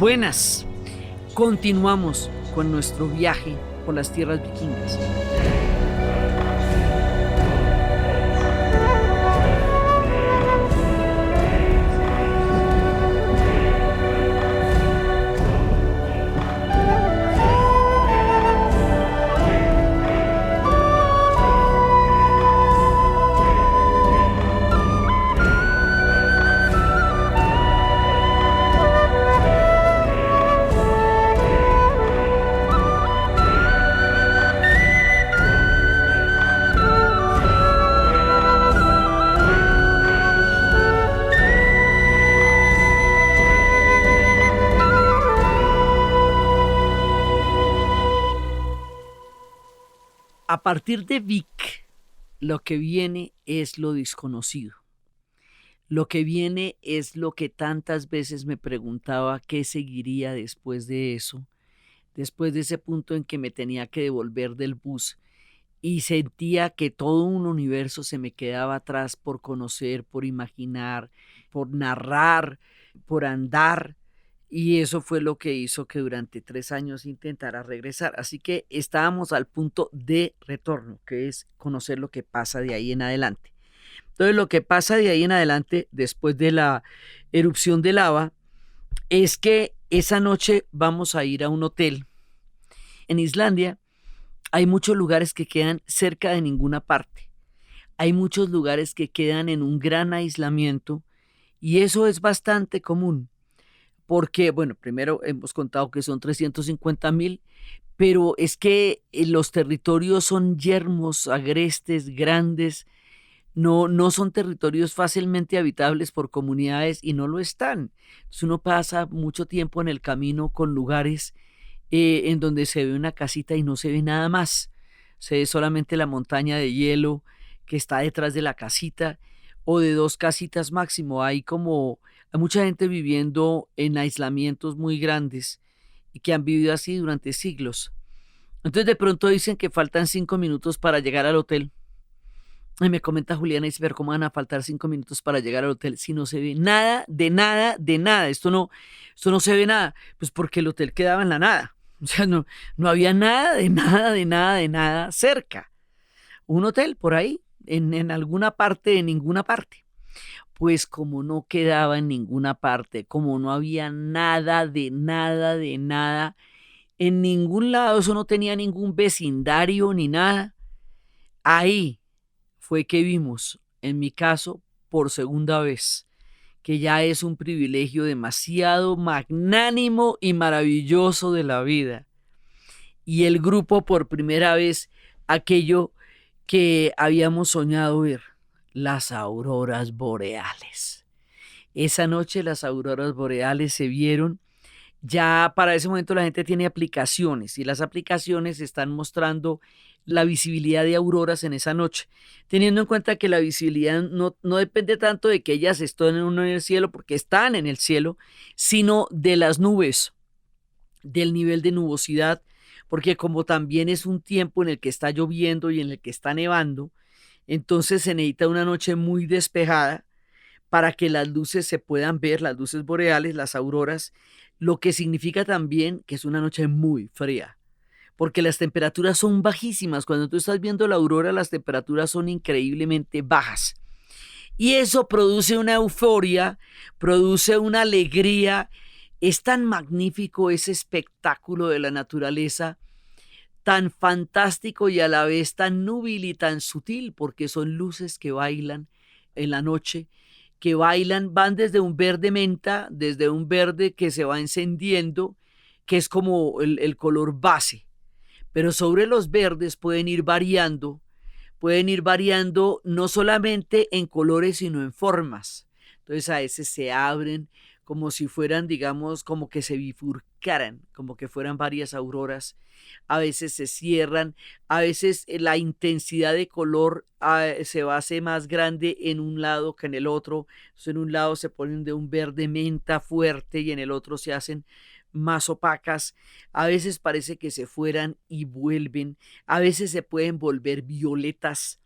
Buenas, continuamos con nuestro viaje por las tierras vikingas. A partir de Vic, lo que viene es lo desconocido. Lo que viene es lo que tantas veces me preguntaba qué seguiría después de eso, después de ese punto en que me tenía que devolver del bus y sentía que todo un universo se me quedaba atrás por conocer, por imaginar, por narrar, por andar. Y eso fue lo que hizo que durante 3 años intentara regresar. Así que estábamos al punto de retorno, que es conocer lo que pasa de ahí en adelante. Entonces, lo que pasa de ahí en adelante, después de la erupción de lava, es que esa noche vamos a ir a un hotel. En Islandia hay muchos lugares que quedan cerca de ninguna parte. Hay muchos lugares que quedan en un gran aislamiento y eso es bastante común. Porque, bueno, primero hemos contado que son 350,000, pero es que los territorios son yermos, agrestes, grandes, no son territorios fácilmente habitables por comunidades y no lo están. Entonces uno pasa mucho tiempo en el camino con lugares en donde se ve una casita y no se ve nada más. Se ve solamente la montaña de hielo que está detrás de la casita o de 2 casitas máximo. Hay mucha gente viviendo en aislamientos muy grandes y que han vivido así durante siglos. Entonces de pronto dicen que faltan 5 minutos para llegar al hotel. Y me comenta Juliana, dice, pero ¿cómo van a faltar 5 minutos para llegar al hotel si no se ve nada, de nada, de nada? Esto no se ve nada. Pues porque el hotel quedaba en la nada. O sea, no había nada, de nada, de nada, de nada cerca. Un hotel por ahí, en alguna parte, en ninguna parte. Pues como no quedaba en ninguna parte, como no había nada, de nada, de nada, en ningún lado, eso no tenía ningún vecindario ni nada, ahí fue que vimos, en mi caso, por segunda vez, que ya es un privilegio demasiado magnánimo y maravilloso de la vida. Y el grupo por primera vez, aquello que habíamos soñado ver, las auroras boreales. Esa noche las auroras boreales se vieron. Ya para ese momento la gente tiene aplicaciones y las aplicaciones están mostrando la visibilidad de auroras en esa noche, teniendo en cuenta que la visibilidad no depende tanto de que ellas estén en el cielo, porque están en el cielo, sino de las nubes, del nivel de nubosidad, porque como también es un tiempo en el que está lloviendo y en el que está nevando, entonces se necesita una noche muy despejada para que las luces se puedan ver, las luces boreales, las auroras, lo que significa también que es una noche muy fría, porque las temperaturas son bajísimas. Cuando tú estás viendo la aurora, las temperaturas son increíblemente bajas. Y eso produce una euforia, produce una alegría. Es tan magnífico ese espectáculo de la naturaleza, tan fantástico y a la vez tan núbil y tan sutil, porque son luces que bailan en la noche, que bailan, van desde un verde menta, desde un verde que se va encendiendo, que es como el color base, pero sobre los verdes pueden ir variando no solamente en colores, sino en formas. Entonces a veces se abren como si fueran, digamos, como que se bifurcaran, como que fueran varias auroras. A veces se cierran, a veces la intensidad de color se hace más grande en un lado que en el otro. Entonces, en un lado se ponen de un verde menta fuerte y en el otro se hacen más opacas. A veces parece que se fueran y vuelven. A veces se pueden volver violetas.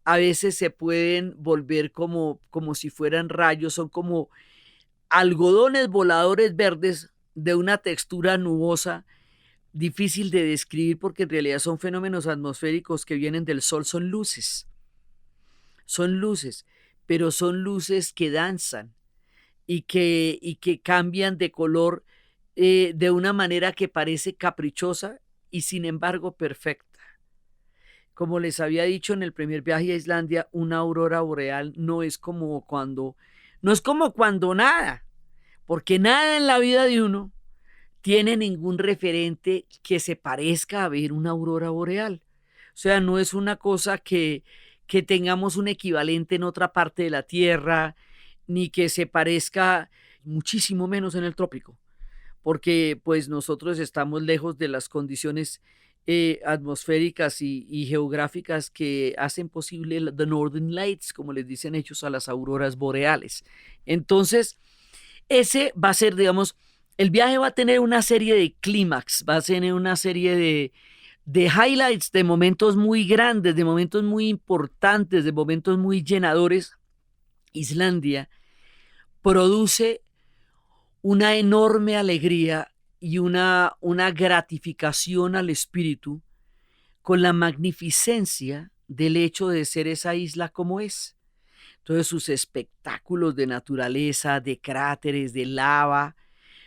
A veces se pueden volver como si fueran rayos. Son como algodones voladores verdes de una textura nubosa, difícil de describir porque en realidad son fenómenos atmosféricos que vienen del sol, son luces, pero son luces que danzan y que cambian de color de una manera que parece caprichosa y sin embargo perfecta. Como les había dicho en el primer viaje a Islandia, una aurora boreal no es como cuando nada, porque nada en la vida de uno tiene ningún referente que se parezca a ver una aurora boreal. O sea, no es una cosa que tengamos un equivalente en otra parte de la Tierra, ni que se parezca muchísimo menos en el trópico, porque pues nosotros estamos lejos de las condiciones atmosféricas y geográficas que hacen posible the Northern Lights, como les dicen ellos a las auroras boreales. Entonces, ese va a ser, digamos, el viaje va a tener una serie de clímax, va a tener una serie de highlights, de momentos muy grandes, de momentos muy importantes, de momentos muy llenadores. Islandia produce una enorme alegría y una gratificación al espíritu con la magnificencia del hecho de ser esa isla como es. Entonces sus espectáculos de naturaleza, de cráteres, de lava.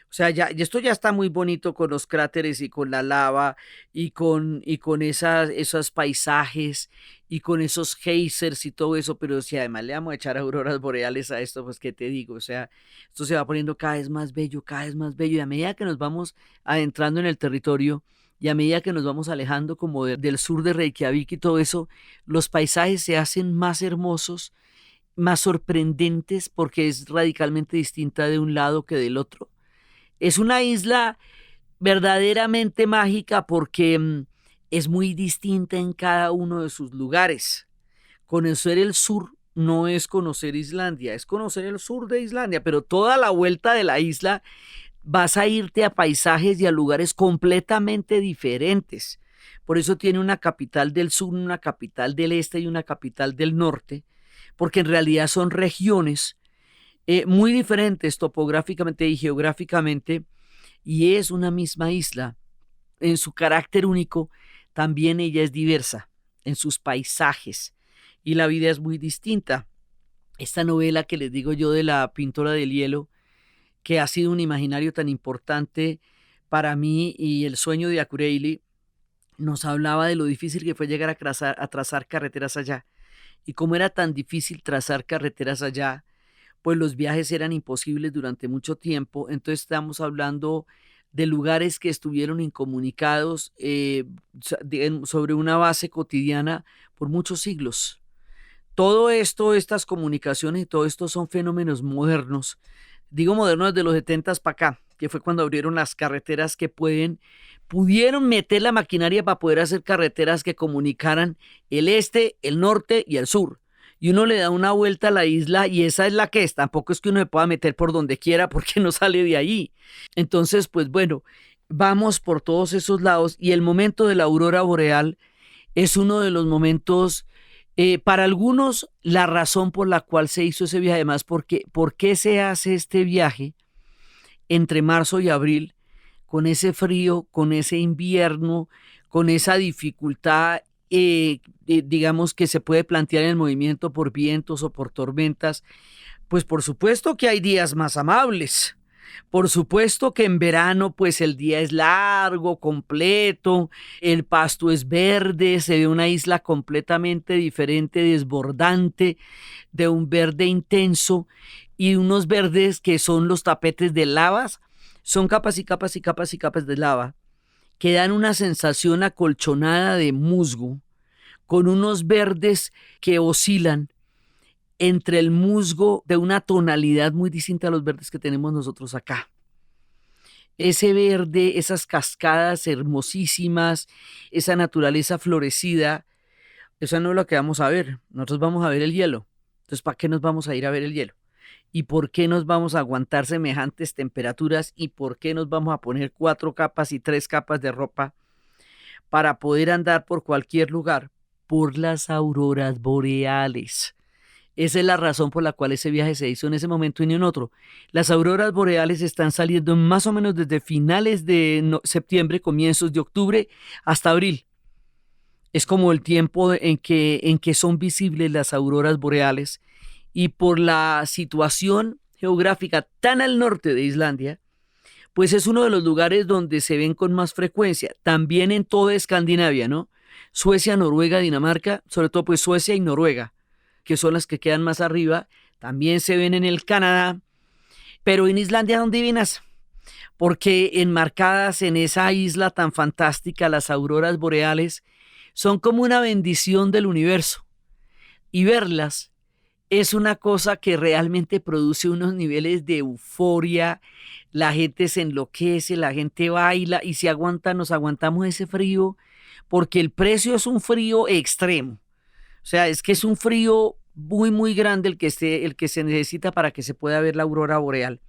O sea, esto ya está muy bonito con los cráteres y con la lava y con esos paisajes y con esos geysers y todo eso, pero si además le vamos a echar auroras boreales a esto, pues qué te digo, o sea, esto se va poniendo cada vez más bello y a medida que nos vamos adentrando en el territorio y a medida que nos vamos alejando como del sur de Reykjavik y todo eso, los paisajes se hacen más hermosos, más sorprendentes porque es radicalmente distinta de un lado que del otro. Es una isla verdaderamente mágica porque es muy distinta en cada uno de sus lugares. Conocer el sur no es conocer Islandia, es conocer el sur de Islandia, pero toda la vuelta de la isla vas a irte a paisajes y a lugares completamente diferentes. Por eso tiene una capital del sur, una capital del este y una capital del norte, porque en realidad son regiones muy diferentes topográficamente y geográficamente, y es una misma isla. En su carácter único, también ella es diversa en sus paisajes, y la vida es muy distinta. Esta novela que les digo yo de la pintora del hielo, que ha sido un imaginario tan importante para mí y el sueño de Akureyli, nos hablaba de lo difícil que fue llegar a trazar carreteras allá, y cómo era tan difícil trazar carreteras allá, pues los viajes eran imposibles durante mucho tiempo. Entonces estamos hablando de lugares que estuvieron incomunicados sobre una base cotidiana por muchos siglos. Todo esto, estas comunicaciones y todo esto son fenómenos modernos. Digo modernos de los 70 para acá, que fue cuando abrieron las carreteras que pudieron meter la maquinaria para poder hacer carreteras que comunicaran el este, el norte y el sur. Y uno le da una vuelta a la isla y esa es la que es. Tampoco es que uno se pueda meter por donde quiera porque no sale de ahí. Entonces, pues bueno, vamos por todos esos lados y el momento de la aurora boreal es uno de los momentos, para algunos, la razón por la cual se hizo ese viaje. Además, ¿por qué se hace este viaje entre marzo y abril con ese frío, con ese invierno, con esa dificultad digamos que se puede plantear en el movimiento por vientos o por tormentas? Pues por supuesto que hay días más amables. Por supuesto que en verano pues el día es largo, completo, el pasto es verde, se ve una isla completamente diferente, desbordante, de un verde intenso y unos verdes que son los tapetes de lavas, son capas y capas y capas y capas de lava que dan una sensación acolchonada de musgo, con unos verdes que oscilan entre el musgo de una tonalidad muy distinta a los verdes que tenemos nosotros acá. Ese verde, esas cascadas hermosísimas, esa naturaleza florecida, eso no es lo que vamos a ver. Nosotros vamos a ver el hielo. Entonces, ¿para qué nos vamos a ir a ver el hielo? ¿Y por qué nos vamos a aguantar semejantes temperaturas? ¿Y por qué nos vamos a poner 4 capas y 3 capas de ropa para poder andar por cualquier lugar? Por las auroras boreales. Esa es la razón por la cual ese viaje se hizo en ese momento y no en otro. Las auroras boreales están saliendo más o menos desde finales de septiembre, comienzos de octubre, hasta abril. Es como el tiempo en que son visibles las auroras boreales. Y por la situación geográfica tan al norte de Islandia, pues es uno de los lugares donde se ven con más frecuencia. También en toda Escandinavia, ¿no? Suecia, Noruega, Dinamarca, sobre todo pues Suecia y Noruega, que son las que quedan más arriba. También se ven en el Canadá, pero en Islandia son divinas, porque enmarcadas en esa isla tan fantástica, las auroras boreales son como una bendición del universo. Y verlas es una cosa que realmente produce unos niveles de euforia. La gente se enloquece, la gente baila y se aguanta, nos aguantamos ese frío, porque el precio es un frío extremo. O sea, es que es un frío muy, muy grande el que se necesita para que se pueda ver la aurora boreal.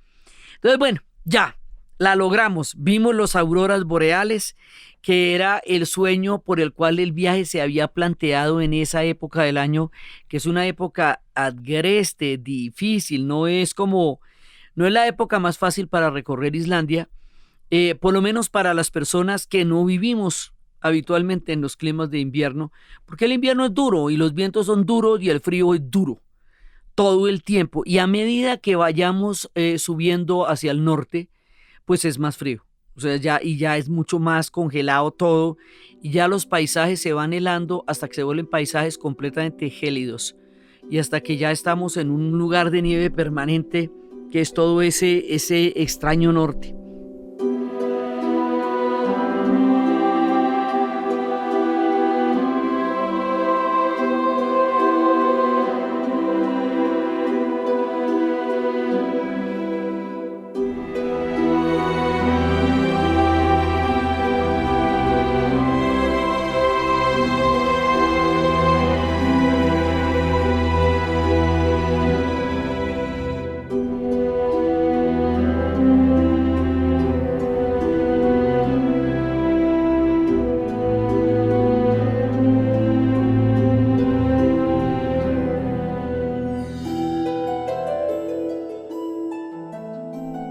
Entonces, bueno, ya, la logramos. Vimos las auroras boreales, que era el sueño por el cual el viaje se había planteado en esa época del año, que es una época agreste, difícil, no es la época más fácil para recorrer Islandia, por lo menos para las personas que no vivimos habitualmente en los climas de invierno, porque el invierno es duro y los vientos son duros y el frío es duro todo el tiempo. Y a medida que vayamos subiendo hacia el norte, pues es más frío. O sea, ya es mucho más congelado todo y ya los paisajes se van helando hasta que se vuelven paisajes completamente gélidos y hasta que ya estamos en un lugar de nieve permanente que es todo ese extraño norte.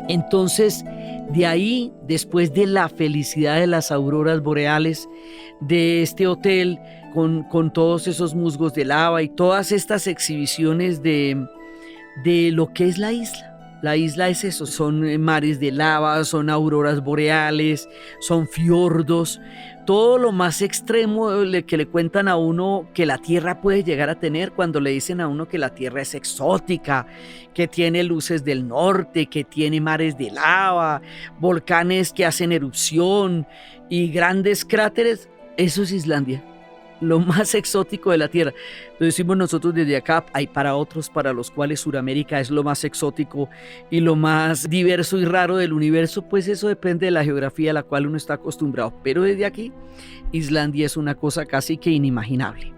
Entonces, de ahí, después de la felicidad de las auroras boreales, de este hotel con todos esos musgos de lava y todas estas exhibiciones de lo que es la isla. La isla es eso, son mares de lava, son auroras boreales, son fiordos, todo lo más extremo que le cuentan a uno que la Tierra puede llegar a tener cuando le dicen a uno que la Tierra es exótica, que tiene luces del norte, que tiene mares de lava, volcanes que hacen erupción y grandes cráteres. Eso es Islandia, lo más exótico de la Tierra. Lo decimos nosotros desde acá, hay para otros para los cuales Sudamérica es lo más exótico y lo más diverso y raro del universo, pues eso depende de la geografía a la cual uno está acostumbrado. Pero desde aquí, Islandia es una cosa casi que inimaginable.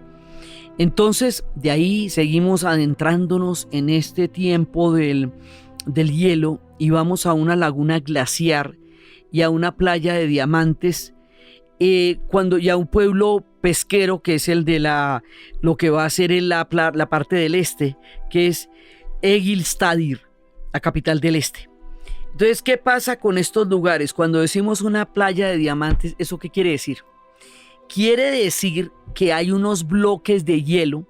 Entonces, de ahí seguimos adentrándonos en este tiempo del hielo y vamos a una laguna glaciar y a una playa de diamantes, cuando ya un pueblo pesquero que es el de lo que va a ser la parte del este, que es Egilsstaðir, la capital del este. Entonces, ¿qué pasa con estos lugares? Cuando decimos una playa de diamantes, ¿eso qué quiere decir? Quiere decir que hay unos bloques de hielo.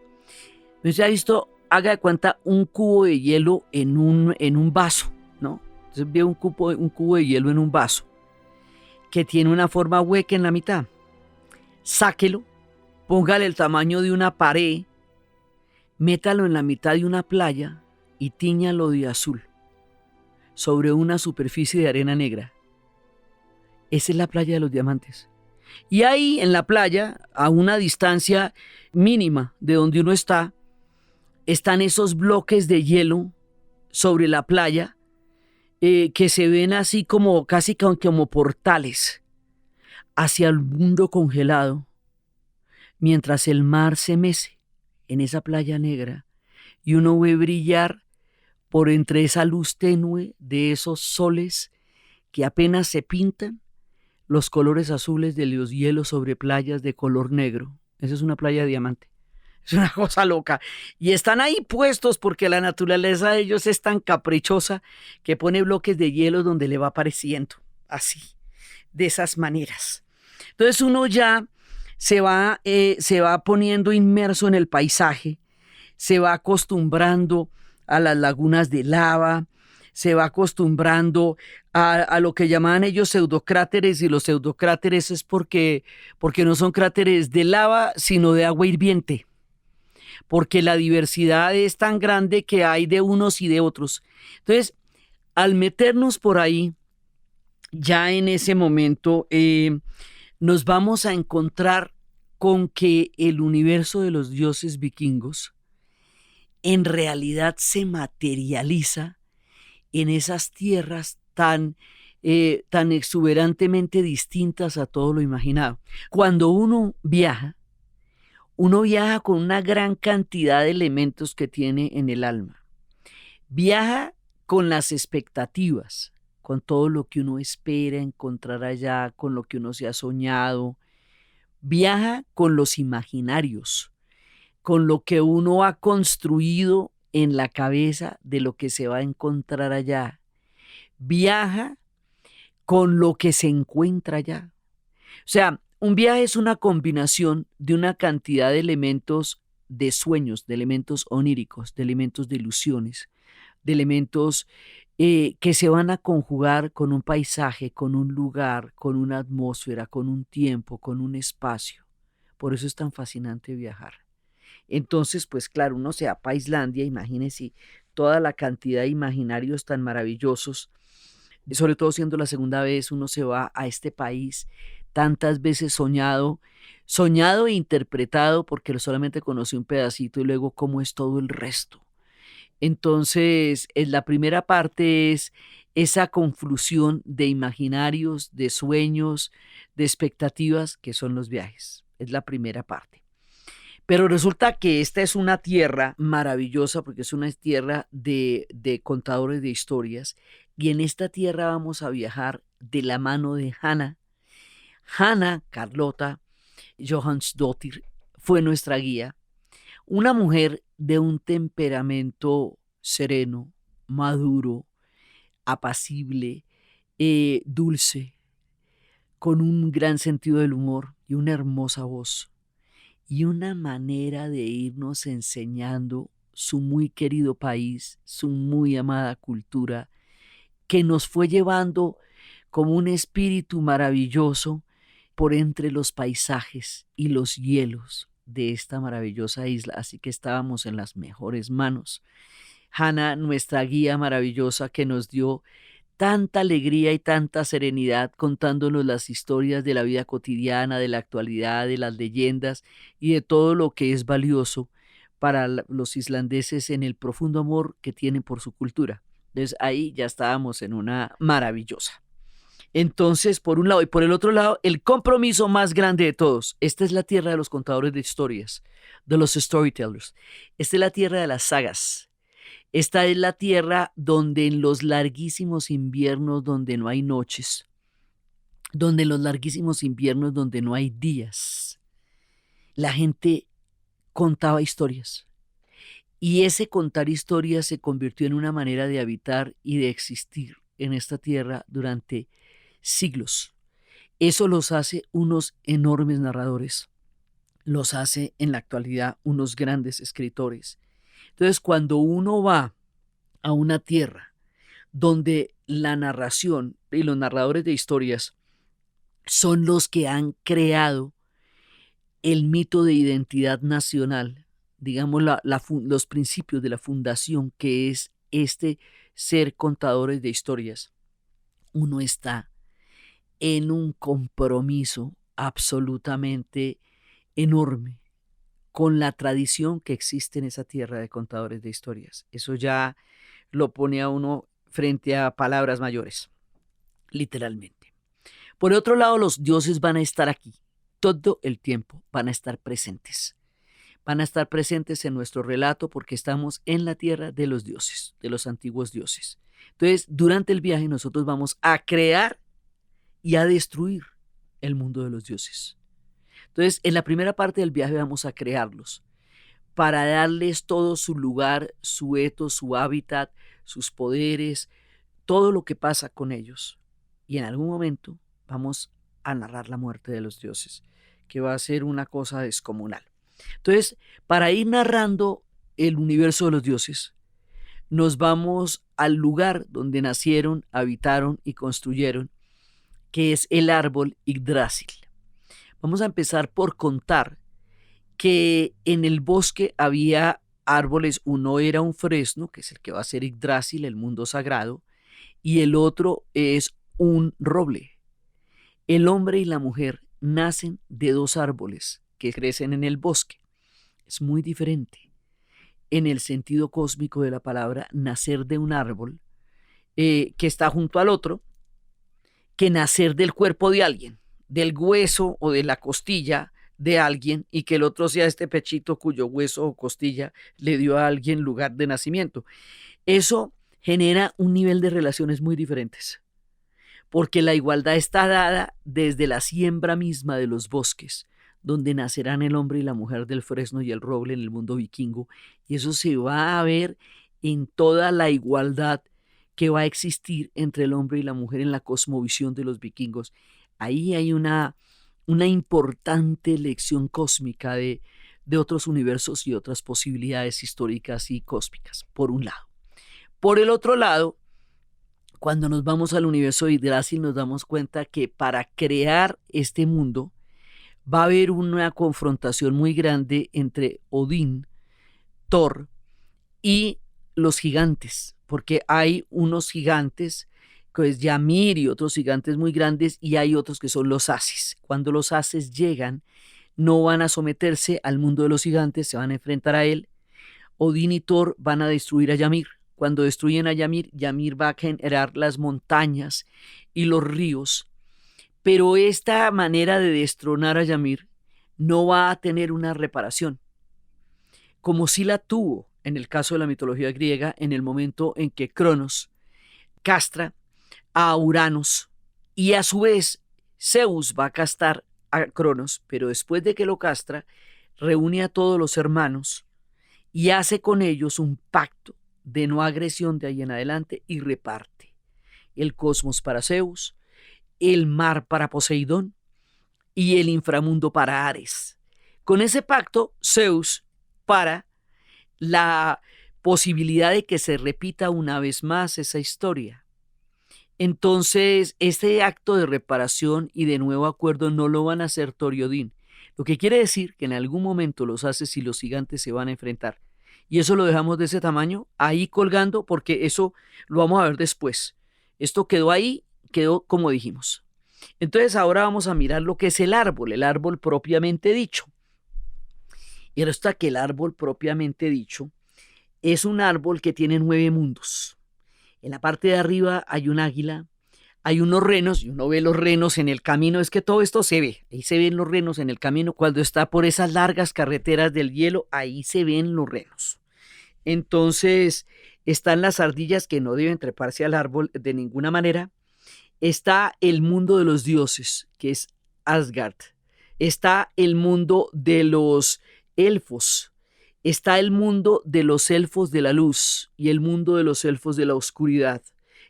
¿No se ha visto? Haga de cuenta un cubo de hielo en un vaso, ¿no? Entonces ve un cubo de hielo en un vaso que tiene una forma hueca en la mitad. Sáquelo, póngale el tamaño de una pared, métalo en la mitad de una playa y tíñalo de azul sobre una superficie de arena negra. Esa es la playa de los diamantes. Y ahí en la playa, a una distancia mínima de donde uno está, están esos bloques de hielo sobre la playa, que se ven así como casi como portales hacia el mundo congelado, mientras el mar se mece en esa playa negra y uno ve brillar por entre esa luz tenue de esos soles que apenas se pintan los colores azules de los hielos sobre playas de color negro. Esa es una playa de diamante. Es una cosa loca. Y están ahí puestos porque la naturaleza de ellos es tan caprichosa que pone bloques de hielo donde le va apareciendo, así, de esas maneras. Entonces uno ya se va poniendo inmerso en el paisaje, se va acostumbrando a las lagunas de lava, se va acostumbrando a lo que llamaban ellos pseudocráteres, y los pseudocráteres es porque no son cráteres de lava, sino de agua hirviente, porque la diversidad es tan grande que hay de unos y de otros. Entonces, al meternos por ahí, ya en ese momento nos vamos a encontrar con que el universo de los dioses vikingos en realidad se materializa en esas tierras tan exuberantemente distintas a todo lo imaginado. Cuando uno viaja con una gran cantidad de elementos que tiene en el alma. Viaja con las expectativas, con todo lo que uno espera encontrar allá, con lo que uno se ha soñado. Viaja con los imaginarios, con lo que uno ha construido en la cabeza de lo que se va a encontrar allá. Viaja con lo que se encuentra allá. O sea, un viaje es una combinación de una cantidad de elementos de sueños, de elementos oníricos, de elementos de ilusiones, de elementos que se van a conjugar con un paisaje, con un lugar, con una atmósfera, con un tiempo, con un espacio. Por eso es tan fascinante viajar. Entonces, pues claro, uno se va para Islandia, imagínense toda la cantidad de imaginarios tan maravillosos, sobre todo siendo la segunda vez, uno se va a este país tantas veces soñado e interpretado, porque solamente conocí un pedacito y luego cómo es todo el resto. Entonces, la primera parte es esa conflusión de imaginarios, de sueños, de expectativas, que son los viajes. Es la primera parte. Pero resulta que esta es una tierra maravillosa porque es una tierra de contadores de historias, y en esta tierra vamos a viajar de la mano de Hanna. Hanna Carlota Johansdóttir fue nuestra guía, una mujer de un temperamento sereno, maduro, apacible, dulce, con un gran sentido del humor y una hermosa voz, y una manera de irnos enseñando su muy querido país, su muy amada cultura, que nos fue llevando como un espíritu maravilloso por entre los paisajes y los hielos de esta maravillosa isla. Así que estábamos en las mejores manos. Hanna, nuestra guía maravillosa, que nos dio tanta alegría y tanta serenidad contándonos las historias de la vida cotidiana, de la actualidad, de las leyendas y de todo lo que es valioso para los islandeses en el profundo amor que tienen por su cultura. Entonces ahí ya estábamos en una maravillosa. Entonces, por un lado, y por el otro lado, el compromiso más grande de todos. Esta es la tierra de los contadores de historias, de los storytellers. Esta es la tierra de las sagas. Esta es la tierra donde en los larguísimos inviernos donde no hay noches, donde en los larguísimos inviernos donde no hay días, la gente contaba historias. Y ese contar historias se convirtió en una manera de habitar y de existir en esta tierra durante siglos. Eso los hace unos enormes narradores, los hace en la actualidad unos grandes escritores. Entonces, cuando uno va a una tierra donde la narración y los narradores de historias son los que han creado el mito de identidad nacional, digamos los principios de la fundación, que es este ser contadores de historias, uno está en un compromiso absolutamente enorme con la tradición que existe en esa tierra de contadores de historias. Eso ya lo pone a uno frente a palabras mayores, literalmente. Por otro lado, los dioses van a estar aquí todo el tiempo, van a estar presentes. Van a estar presentes en nuestro relato porque estamos en la tierra de los dioses, de los antiguos dioses. Entonces, durante el viaje nosotros vamos a crear y a destruir el mundo de los dioses. Entonces, en la primera parte del viaje vamos a crearlos. para darles todo su lugar, su etos, su hábitat, sus poderes, todo lo que pasa con ellos. Y en algún momento vamos a narrar la muerte de los dioses, que va a ser una cosa descomunal. Entonces, para ir narrando el universo de los dioses, nos vamos al lugar donde nacieron, habitaron y construyeron, que es el árbol Yggdrasil. Vamos a empezar por contar que en el bosque había árboles. Uno era un fresno, que es el que va a ser Yggdrasil, el mundo sagrado, y el otro es un roble. El hombre y la mujer nacen de dos árboles que crecen en el bosque. Es muy diferente en el sentido cósmico de la palabra nacer de un árbol que está junto al otro, que nacer del cuerpo de alguien, del hueso o de la costilla de alguien, y que el otro sea este pechito cuyo hueso o costilla le dio a alguien lugar de nacimiento. Eso genera un nivel de relaciones muy diferentes, porque la igualdad está dada desde la siembra misma de los bosques, donde nacerán el hombre y la mujer del fresno y el roble en el mundo vikingo, y eso se va a ver en toda la igualdad que va a existir entre el hombre y la mujer en la cosmovisión de los vikingos. Ahí hay una importante lección cósmica de otros universos y otras posibilidades históricas y cósmicas, por un lado. Por el otro lado, cuando nos vamos al universo de Yggdrasil, nos damos cuenta que para crear este mundo va a haber una confrontación muy grande entre Odín, Thor y los gigantes, porque hay unos gigantes, que es Ymir, y otros gigantes muy grandes, y hay otros que son los Ases. Cuando los Ases llegan, no van a someterse al mundo de los gigantes, se van a enfrentar a él. Odín y Thor van a destruir a Ymir. Cuando destruyen a Ymir, Ymir va a generar las montañas y los ríos, pero esta manera de destronar a Ymir no va a tener una reparación, como sí la tuvo en el caso de la mitología griega, en el momento en que Cronos castra a Uranos, y a su vez Zeus va a castrar a Cronos, pero después de que lo castra, reúne a todos los hermanos y hace con ellos un pacto de no agresión de ahí en adelante, y reparte el cosmos para Zeus, el mar para Poseidón y el inframundo para Ares. Con ese pacto, Zeus para la posibilidad de que se repita una vez más esa historia. Entonces, este acto de reparación y de nuevo acuerdo no lo van a hacer Thor y Odín, lo que quiere decir que en algún momento los Ases y los gigantes se van a enfrentar. Y eso lo dejamos de ese tamaño, ahí colgando, porque eso lo vamos a ver después. Esto quedó ahí, quedó como dijimos. Entonces ahora vamos a mirar lo que es el árbol propiamente dicho. Y resulta que el árbol propiamente dicho es un árbol que tiene 9 mundos. En la parte de arriba hay un águila, hay unos renos, y uno ve los renos en el camino. Es que todo esto se ve, ahí se ven los renos en el camino. Cuando está por esas largas carreteras del hielo, ahí se ven los renos. Entonces están las ardillas, que no deben treparse al árbol de ninguna manera. Está el mundo de los dioses, que es Asgard. Está el mundo de los elfos. Está el mundo de los elfos de la luz y el mundo de los elfos de la oscuridad.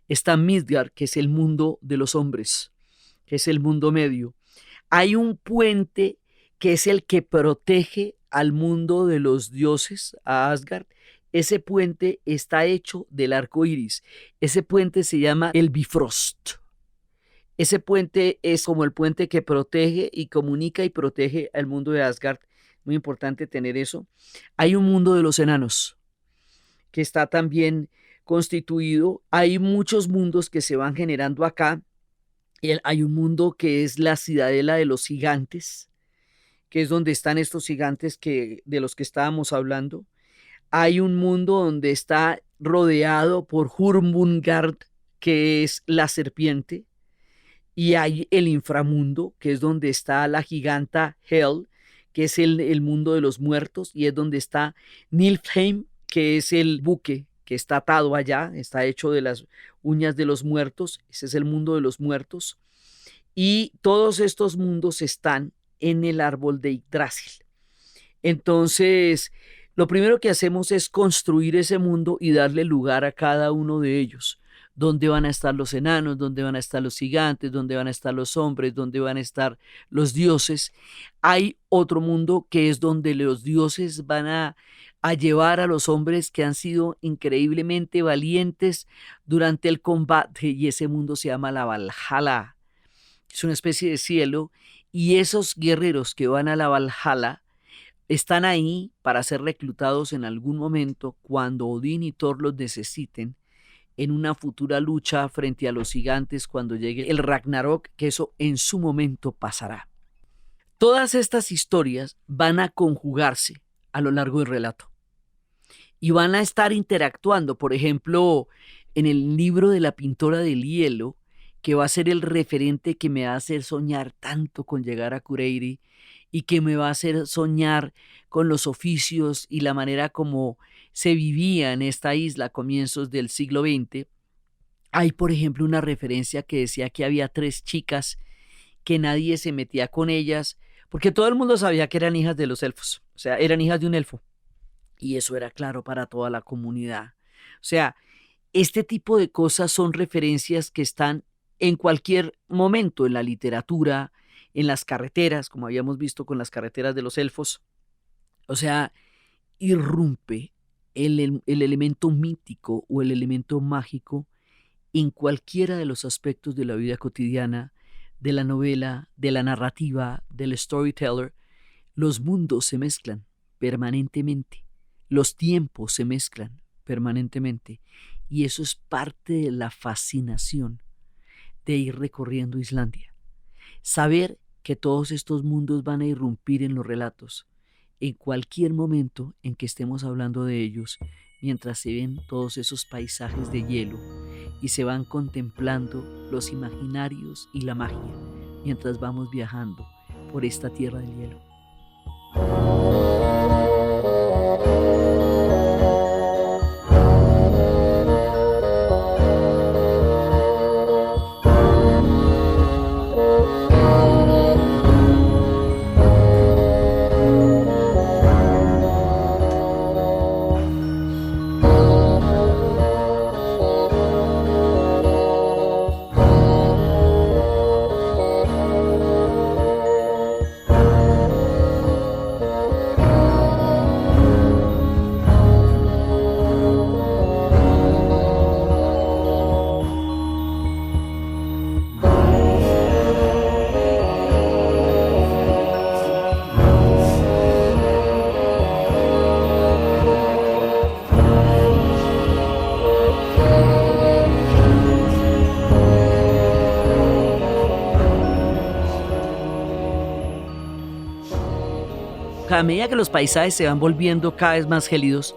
Está Midgard, que es el mundo de los hombres, que es el mundo medio. Hay un puente que es el que protege al mundo de los dioses, a Asgard. Ese puente está hecho del arco iris. Ese puente se llama el Bifrost. Ese puente es como el puente que protege y comunica y protege al mundo de Asgard. Muy importante tener eso. Hay un mundo de los enanos que está también constituido. Hay muchos mundos que se van generando acá. Hay un mundo que es la ciudadela de los gigantes, que es donde están estos gigantes de los que estábamos hablando. Hay un mundo donde está rodeado por Jörmungand, que es la serpiente. Y hay el inframundo, que es donde está la giganta Hel, que es el mundo de los muertos, y es donde está Niflheim, que es el buque que está atado allá, está hecho de las uñas de los muertos. Ese es el mundo de los muertos. Y todos estos mundos están en el árbol de Yggdrasil. Entonces, lo primero que hacemos es construir ese mundo y darle lugar a cada uno de ellos. ¿Dónde van a estar los enanos? ¿Dónde van a estar los gigantes? ¿Dónde van a estar los hombres? ¿Dónde van a estar los dioses? Hay otro mundo que es donde los dioses van a llevar a los hombres que han sido increíblemente valientes durante el combate, y ese mundo se llama la Valhalla. Es una especie de cielo, y esos guerreros que van a la Valhalla están ahí para ser reclutados en algún momento cuando Odín y Thor los necesiten en una futura lucha frente a los gigantes cuando llegue el Ragnarok, que eso en su momento pasará. Todas estas historias van a conjugarse a lo largo del relato y van a estar interactuando. Por ejemplo, en el libro de la pintora del hielo, que va a ser el referente que me va a hacer soñar tanto con llegar a Kureiri y que me va a hacer soñar con los oficios y la manera como se vivía en esta isla a comienzos del siglo XX. Hay, por ejemplo, una referencia que decía que había 3 chicas que nadie se metía con ellas porque todo el mundo sabía que eran hijas de los elfos, o sea, eran hijas de un elfo, y eso era claro para toda la comunidad. O sea, este tipo de cosas son referencias que están en cualquier momento en la literatura, en las carreteras, como habíamos visto con las carreteras de los elfos. O sea, irrumpe el elemento mítico o el elemento mágico en cualquiera de los aspectos de la vida cotidiana, de la novela, de la narrativa, del storyteller. Los mundos se mezclan permanentemente, los tiempos se mezclan permanentemente, y eso es parte de la fascinación de ir recorriendo Islandia. Saber que todos estos mundos van a irrumpir en los relatos en cualquier momento en que estemos hablando de ellos, mientras se ven todos esos paisajes de hielo y se van contemplando los imaginarios y la magia mientras vamos viajando por esta tierra del hielo. A medida que los paisajes se van volviendo cada vez más gélidos,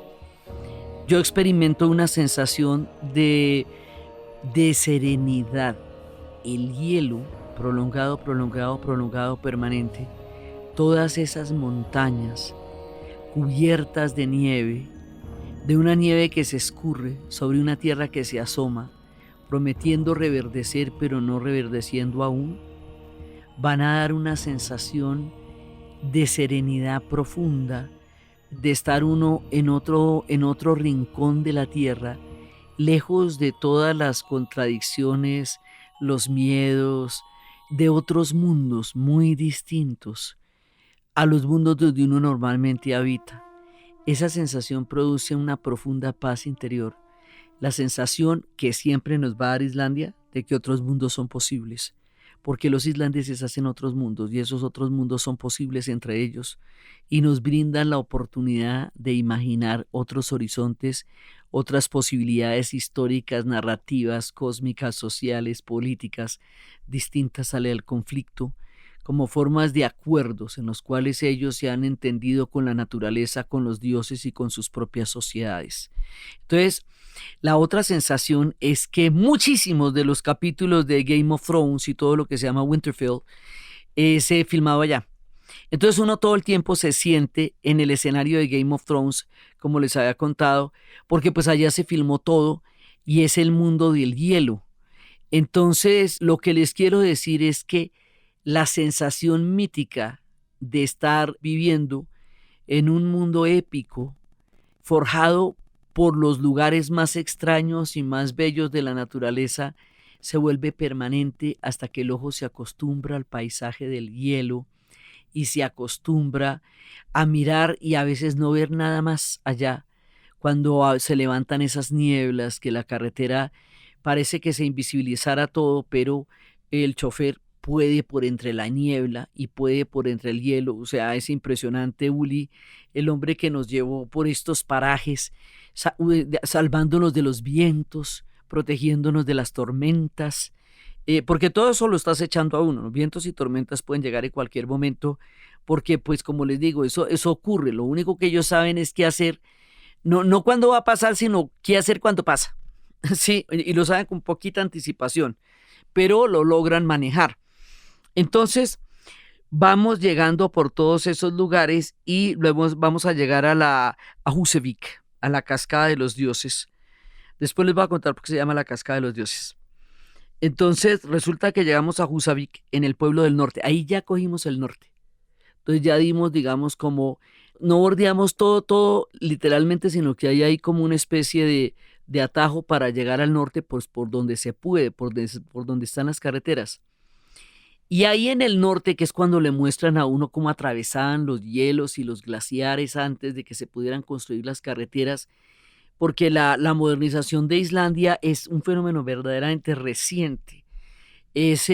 yo experimento una sensación de serenidad. El hielo prolongado, permanente, todas esas montañas cubiertas de nieve, de una nieve que se escurre sobre una tierra que se asoma, prometiendo reverdecer pero no reverdeciendo aún, van a dar una sensación de serenidad profunda, de estar uno en otro rincón de la tierra, lejos de todas las contradicciones, los miedos de otros mundos muy distintos a los mundos donde uno normalmente habita. Esa sensación produce una profunda paz interior, la sensación que siempre nos va a dar Islandia de que otros mundos son posibles, porque los islandeses hacen otros mundos y esos otros mundos son posibles entre ellos y nos brindan la oportunidad de imaginar otros horizontes, otras posibilidades históricas, narrativas, cósmicas, sociales, políticas, distintas a la del conflicto, como formas de acuerdos en los cuales ellos se han entendido con la naturaleza, con los dioses y con sus propias sociedades. Entonces, la otra sensación es que muchísimos de los capítulos de Game of Thrones y todo lo que se llama Winterfell se filmado allá. Entonces uno todo el tiempo se siente en el escenario de Game of Thrones, como les había contado, porque pues allá se filmó todo y es el mundo del hielo. Entonces lo que les quiero decir es que la sensación mítica de estar viviendo en un mundo épico, forjado por los lugares más extraños y más bellos de la naturaleza, se vuelve permanente hasta que el ojo se acostumbra al paisaje del hielo y se acostumbra a mirar y a veces no ver nada más allá. Cuando se levantan esas nieblas, que la carretera parece que se invisibilizara todo, pero el chofer puede por entre la niebla y puede por entre el hielo. O sea, es impresionante, Uli, el hombre que nos llevó por estos parajes, salvándonos de los vientos, protegiéndonos de las tormentas, porque todo eso lo estás echando a uno. Los vientos y tormentas pueden llegar en cualquier momento, porque pues como les digo, eso ocurre. Lo único que ellos saben es qué hacer, no cuándo va a pasar, sino qué hacer cuando pasa. Sí, y lo saben con poquita anticipación, pero lo logran manejar. Entonces, vamos llegando por todos esos lugares y luego vamos a llegar a Husavik, a la cascada de los dioses. Después les voy a contar por qué se llama la cascada de los dioses. Entonces, resulta que llegamos a Husavik, en el pueblo del norte. Ahí ya cogimos el norte. Entonces ya dimos, digamos, como, no bordeamos todo literalmente, sino que hay ahí como una especie de atajo para llegar al norte, pues por donde se puede, por donde están las carreteras. Y ahí en el norte, que es cuando le muestran a uno cómo atravesaban los hielos y los glaciares antes de que se pudieran construir las carreteras, porque la modernización de Islandia es un fenómeno verdaderamente reciente. Es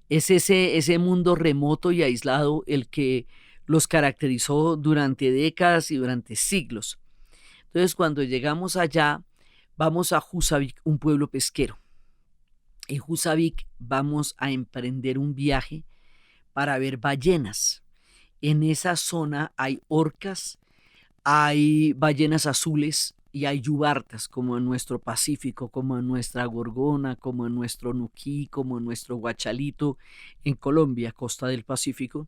ese mundo remoto y aislado el que los caracterizó durante décadas y durante siglos. Entonces, cuando llegamos allá, vamos a Husavik, un pueblo pesquero. En Husavik vamos a emprender un viaje para ver ballenas. En esa zona hay orcas, hay ballenas azules y hay yubartas, como en nuestro Pacífico, como en nuestra Gorgona, como en nuestro Nuquí, como en nuestro Guachalito, en Colombia, costa del Pacífico.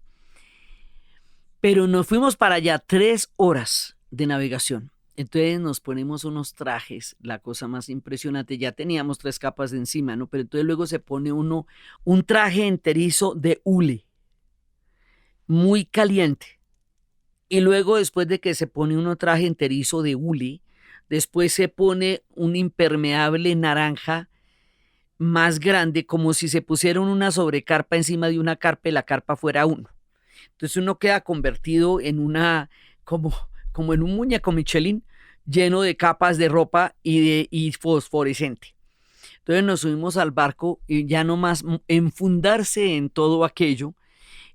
Pero nos fuimos para allá 3 horas de navegación. Entonces nos ponemos unos trajes, la cosa más impresionante, ya teníamos 3 capas de encima, ¿no? Pero entonces luego se pone uno un traje enterizo de hule, muy caliente. Y luego después de que se pone uno traje enterizo de hule, después se pone un impermeable naranja más grande, como si se pusiera una sobrecarpa encima de una carpa y la carpa fuera uno. Entonces uno queda convertido en como en un muñeco Michelin lleno de capas de ropa y fosforescente. Entonces nos subimos al barco y ya nomás enfundarse en todo aquello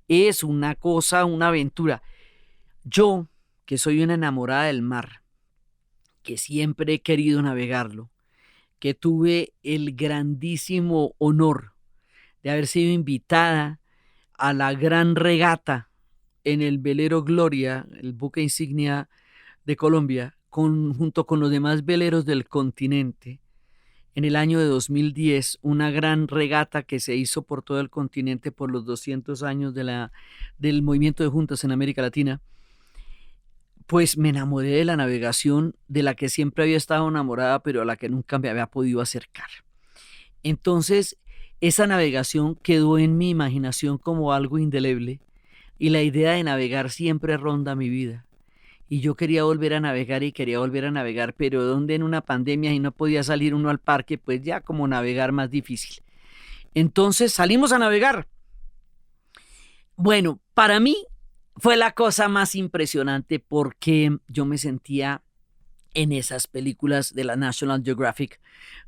es una cosa, una aventura. Yo, que soy una enamorada del mar, que siempre he querido navegarlo, que tuve el grandísimo honor de haber sido invitada a la gran regata en el velero Gloria, el buque insignia de Colombia, junto con los demás veleros del continente, en el año de 2010, una gran regata que se hizo por todo el continente por los 200 años del movimiento de juntas en América Latina. Pues me enamoré de la navegación de la que siempre había estado enamorada, pero a la que nunca me había podido acercar. Entonces, esa navegación quedó en mi imaginación como algo indeleble y la idea de navegar siempre ronda mi vida. Y yo quería volver a navegar, pero donde en una pandemia y no podía salir uno al parque, pues ya como navegar más difícil. Entonces salimos a navegar. Bueno, para mí fue la cosa más impresionante porque yo me sentía en esas películas de la National Geographic,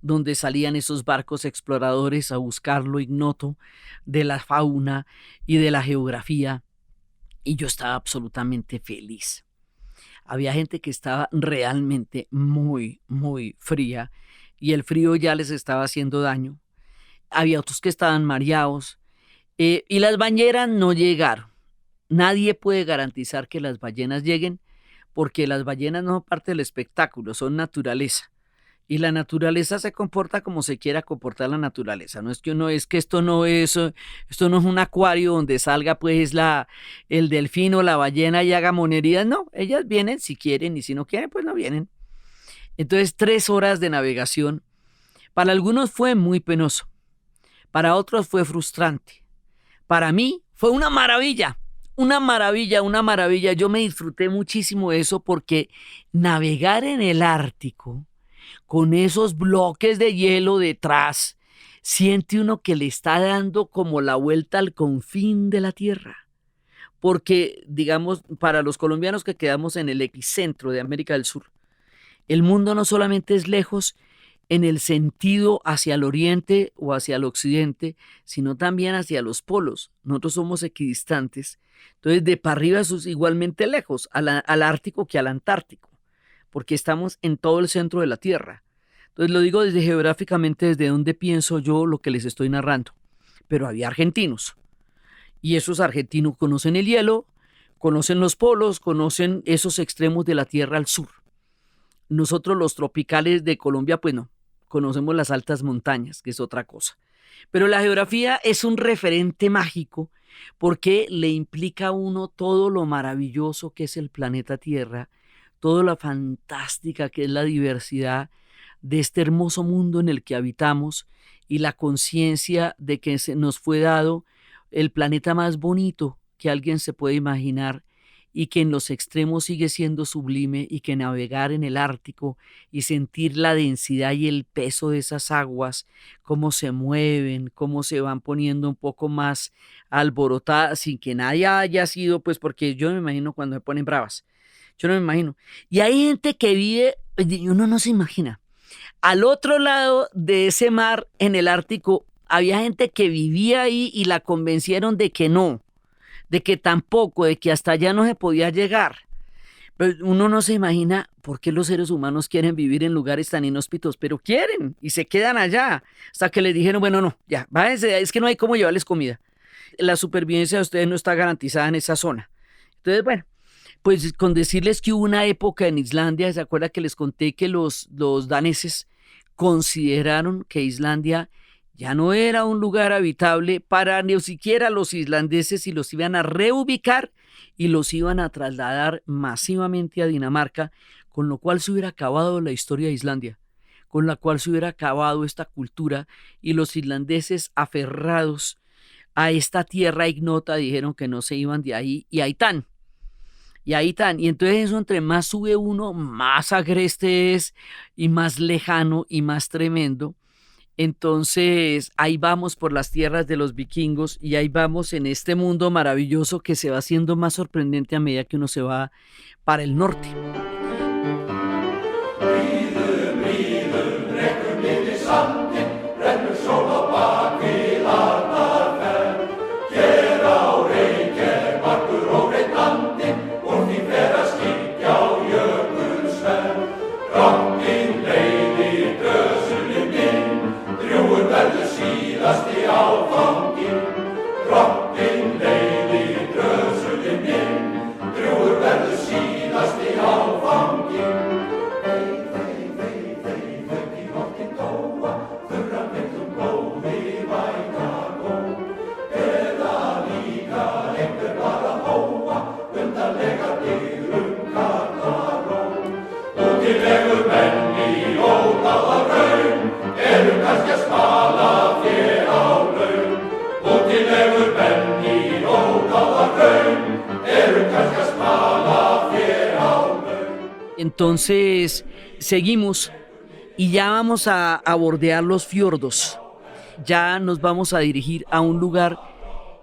donde salían esos barcos exploradores a buscar lo ignoto de la fauna y de la geografía, y yo estaba absolutamente feliz. Había gente que estaba realmente muy, muy fría, y el frío ya les estaba haciendo daño. Había otros que estaban mareados, y las bañeras no llegaron. Nadie puede garantizar que las ballenas lleguen, porque las ballenas no son parte del espectáculo, son naturaleza. Y la naturaleza se comporta como se quiera comportar la naturaleza. No es que esto no es un acuario donde salga pues el delfín o la ballena y haga monerías. No, ellas vienen si quieren y si no quieren, pues no vienen. Entonces 3 horas de navegación. Para algunos fue muy penoso. Para otros fue frustrante. Para mí fue una maravilla. una maravilla, una maravilla. Yo me disfruté muchísimo de eso porque navegar en el Ártico con esos bloques de hielo detrás, siente uno que le está dando como la vuelta al confín de la Tierra. Porque, digamos, para los colombianos que quedamos en el epicentro de América del Sur, el mundo no solamente es lejos en el sentido hacia el oriente o hacia el occidente, sino también hacia los polos. Nosotros somos equidistantes. Entonces, de para arriba es igualmente lejos, al Ártico que al Antártico, porque estamos en todo el centro de la Tierra. Entonces, lo digo desde geográficamente, desde donde pienso yo lo que les estoy narrando. Pero había argentinos, y esos argentinos conocen el hielo, conocen los polos, conocen esos extremos de la Tierra al sur. Nosotros los tropicales de Colombia, pues no, conocemos las altas montañas, que es otra cosa. Pero la geografía es un referente mágico porque le implica a uno todo lo maravilloso que es el planeta Tierra, toda la fantástica que es la diversidad de este hermoso mundo en el que habitamos y la conciencia de que se nos fue dado el planeta más bonito que alguien se puede imaginar y que en los extremos sigue siendo sublime y que navegar en el Ártico y sentir la densidad y el peso de esas aguas, cómo se mueven, cómo se van poniendo un poco más alborotadas sin que nadie haya sido, pues porque yo me imagino cuando se ponen bravas, yo no me imagino. Y hay gente que vive, uno no se imagina. Al otro lado de ese mar en el Ártico había gente que vivía ahí y la convencieron de que no, de que tampoco, de que hasta allá no se podía llegar. Pero uno no se imagina por qué los seres humanos quieren vivir en lugares tan inhóspitos, pero quieren y se quedan allá hasta que les dijeron, bueno, no, ya, váyanse, es que no hay cómo llevarles comida. La supervivencia de ustedes no está garantizada en esa zona. Entonces, bueno, pues con decirles que hubo una época en Islandia, ¿se acuerda que les conté que los daneses consideraron que Islandia ya no era un lugar habitable para ni siquiera los islandeses y los iban a reubicar y los iban a trasladar masivamente a Dinamarca, con lo cual se hubiera acabado la historia de Islandia, con la cual se hubiera acabado esta cultura y los islandeses aferrados a esta tierra ignota dijeron que no se iban de ahí y ahí están. Y ahí están. Y entonces eso entre más sube uno, más agreste es y más lejano y más tremendo. Entonces ahí vamos por las tierras de los vikingos y ahí vamos en este mundo maravilloso que se va haciendo más sorprendente a medida que uno se va para el norte. Entonces seguimos y ya vamos a bordear los fiordos. Ya nos vamos a dirigir a un lugar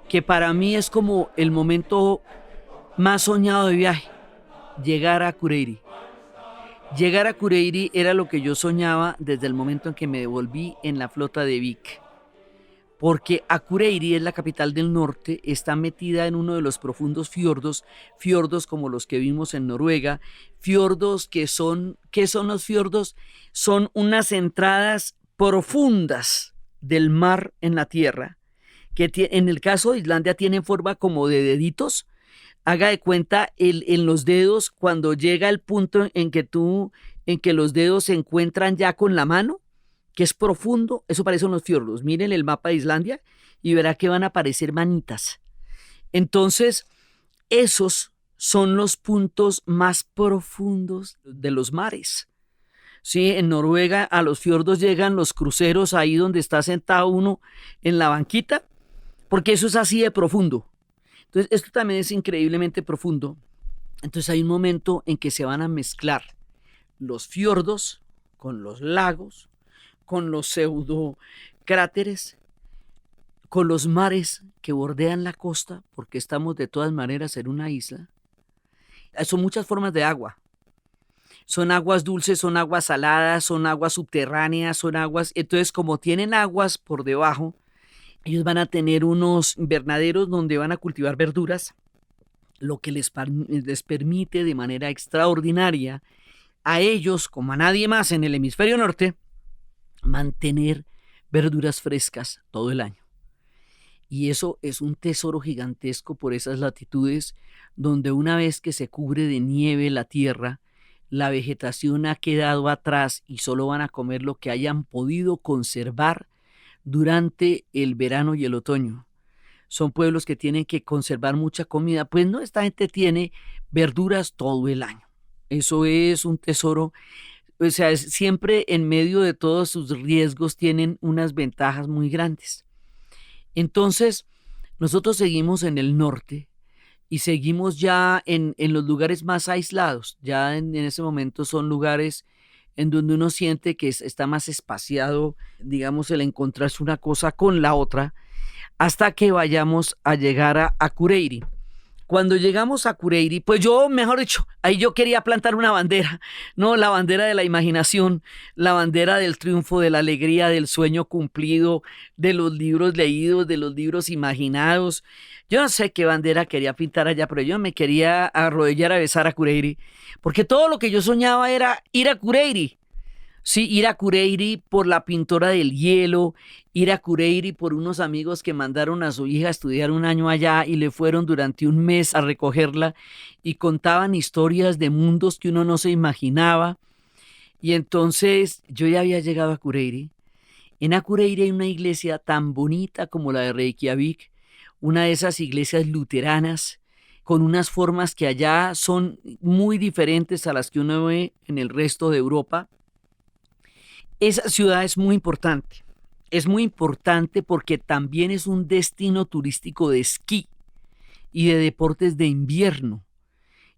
que para mí es como el momento más soñado de viaje, llegar a Akureyri. Llegar a Akureyri era lo que yo soñaba desde el momento en que me devolví en la flota de Vik. Porque Akureyri es la capital del norte, está metida en uno de los profundos fiordos, fiordos como los que vimos en Noruega, fiordos que son, ¿qué son los fiordos? Son unas entradas profundas del mar en la tierra, que en el caso de Islandia tienen forma como de deditos. Haga de cuenta en los dedos cuando llega el punto en que los dedos se encuentran ya con la mano, que es profundo, eso parecen los fiordos. Miren el mapa de Islandia y verá que van a aparecer manitas. Entonces, esos son los puntos más profundos de los mares. Sí, en Noruega a los fiordos llegan los cruceros ahí donde está sentado uno en la banquita, porque eso es así de profundo. Entonces, esto también es increíblemente profundo. Entonces, hay un momento en que se van a mezclar los fiordos con los lagos, con los pseudo cráteres, con los mares que bordean la costa, porque estamos de todas maneras en una isla. Son muchas formas de agua. Son aguas dulces, son aguas saladas, son aguas subterráneas, son aguas. Entonces, como tienen aguas por debajo, ellos van a tener unos invernaderos donde van a cultivar verduras, lo que les permite de manera extraordinaria a ellos, como a nadie más en el hemisferio norte, mantener verduras frescas todo el año. Y eso es un tesoro gigantesco por esas latitudes donde una vez que se cubre de nieve la tierra, la vegetación ha quedado atrás y solo van a comer lo que hayan podido conservar durante el verano y el otoño. Son pueblos que tienen que conservar mucha comida. Pues no, esta gente tiene verduras todo el año. Eso es un tesoro. O sea, siempre en medio de todos sus riesgos tienen unas ventajas muy grandes. Entonces, nosotros seguimos en el norte y seguimos ya en los lugares más aislados. Ya en ese momento son lugares en donde uno siente que está más espaciado, digamos, el encontrarse una cosa con la otra, hasta que vayamos a llegar a Cureiri. Cuando llegamos a Cureiri, pues yo, mejor dicho, ahí yo quería plantar una bandera, no, la bandera de la imaginación, la bandera del triunfo, de la alegría, del sueño cumplido, de los libros leídos, de los libros imaginados. Yo no sé qué bandera quería pintar allá, pero yo me quería arrodillar a besar a Cureiri, porque todo lo que yo soñaba era ir a Cureiri. Sí, ir a Cureiri por la pintora del hielo, ir a Cureiri por unos amigos que mandaron a su hija a estudiar un año allá y le fueron durante un mes a recogerla y contaban historias de mundos que uno no se imaginaba. Y entonces yo ya había llegado a Cureiri. En Acureiri hay una iglesia tan bonita como la de Reykjavik, una de esas iglesias luteranas, con unas formas que allá son muy diferentes a las que uno ve en el resto de Europa. Esa ciudad es muy importante. Es muy importante porque también es un destino turístico de esquí y de deportes de invierno.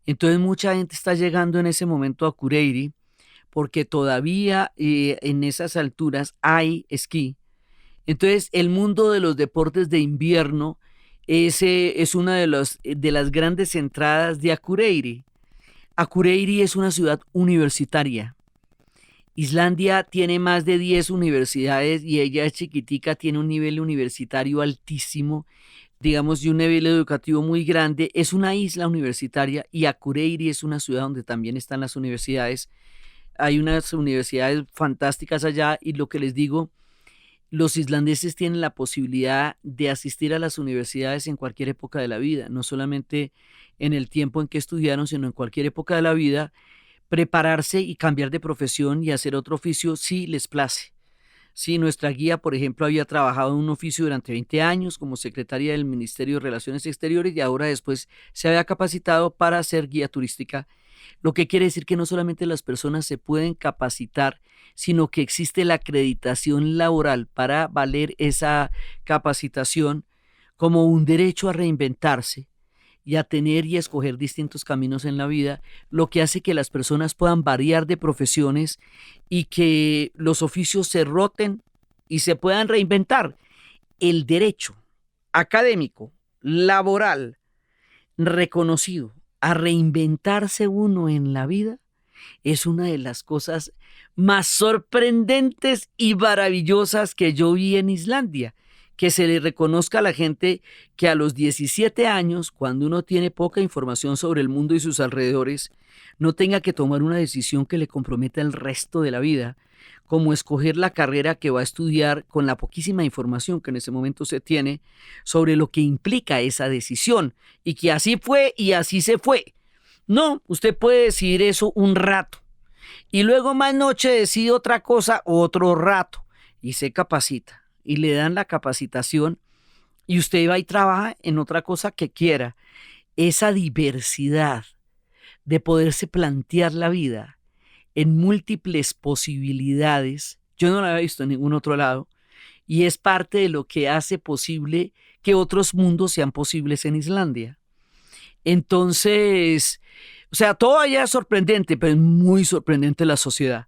Entonces mucha gente está llegando en ese momento a Cureiri porque todavía en esas alturas hay esquí. Entonces el mundo de los deportes de invierno es una de las grandes entradas de Akureyri. Akureyri es una ciudad universitaria. Islandia tiene más de 10 universidades y ella es chiquitica, tiene un nivel universitario altísimo, digamos, y un nivel educativo muy grande. Es una isla universitaria y Akureyri es una ciudad donde también están las universidades. Hay unas universidades fantásticas allá y lo que les digo, los islandeses tienen la posibilidad de asistir a las universidades en cualquier época de la vida, no solamente en el tiempo en que estudiaron, sino en cualquier época de la vida, prepararse y cambiar de profesión y hacer otro oficio si les place. Sí, nuestra guía, por ejemplo, había trabajado en un oficio durante 20 años como secretaria del Ministerio de Relaciones Exteriores y ahora después se había capacitado para ser guía turística, lo que quiere decir que no solamente las personas se pueden capacitar, sino que existe la acreditación laboral para valer esa capacitación como un derecho a reinventarse y a tener y a escoger distintos caminos en la vida, lo que hace que las personas puedan variar de profesiones y que los oficios se roten y se puedan reinventar. El derecho académico, laboral, reconocido a reinventarse uno en la vida es una de las cosas más sorprendentes y maravillosas que yo vi en Islandia. Que se le reconozca a la gente que a los 17 años, cuando uno tiene poca información sobre el mundo y sus alrededores, no tenga que tomar una decisión que le comprometa el resto de la vida, como escoger la carrera que va a estudiar con la poquísima información que en ese momento se tiene sobre lo que implica esa decisión, y que así fue y así se fue. No, usted puede decidir eso un rato, y luego más noche decide otra cosa otro rato, y se capacita. Y le dan la capacitación y usted va y trabaja en otra cosa que quiera. Esa diversidad de poderse plantear la vida en múltiples posibilidades, yo no la había visto en ningún otro lado y es parte de lo que hace posible que otros mundos sean posibles en Islandia. Entonces, o sea, todo allá es sorprendente, pero es muy sorprendente la sociedad.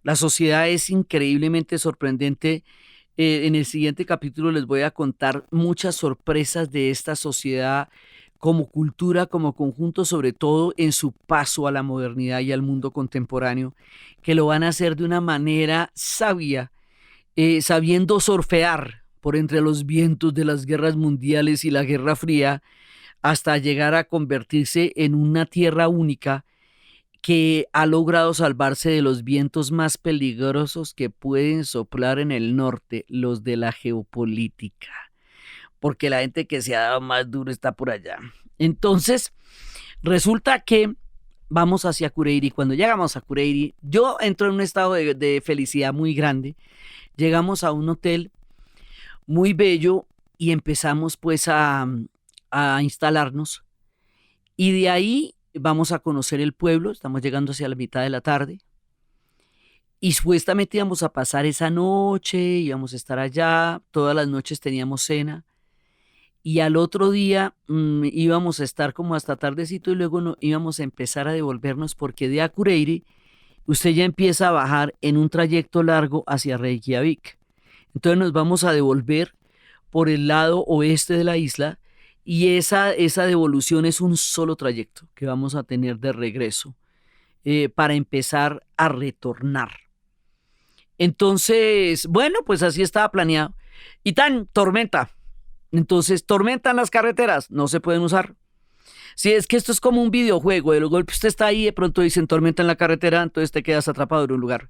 La sociedad es increíblemente sorprendente. En el siguiente capítulo les voy a contar muchas sorpresas de esta sociedad como cultura, como conjunto, sobre todo en su paso a la modernidad y al mundo contemporáneo, que lo van a hacer de una manera sabia, sabiendo surfear por entre los vientos de las guerras mundiales y la Guerra Fría, hasta llegar a convertirse en una tierra única que ha logrado salvarse de los vientos más peligrosos que pueden soplar en el norte, los de la geopolítica, porque la gente que se ha dado más duro está por allá. Entonces, resulta que vamos hacia Cureiri. Cuando llegamos a Cureiri, yo entro en un estado de felicidad muy grande. Llegamos a un hotel muy bello y empezamos pues a instalarnos. Y de ahí vamos a conocer el pueblo, estamos llegando hacia la mitad de la tarde. Y supuestamente íbamos a pasar esa noche, íbamos a estar allá, todas las noches teníamos cena. Y al otro día íbamos a estar como hasta tardecito y luego íbamos a empezar a devolvernos porque de Akureyri usted ya empieza a bajar en un trayecto largo hacia Reykjavik. Entonces nos vamos a devolver por el lado oeste de la isla y esa devolución es un solo trayecto que vamos a tener de regreso para empezar a retornar. Entonces, bueno, pues así estaba planeado. Y tan tormenta. Entonces, tormenta en las carreteras, no se pueden usar. Si es que esto es como un videojuego, de golpe usted está ahí, de pronto dicen tormenta en la carretera, entonces te quedas atrapado en un lugar.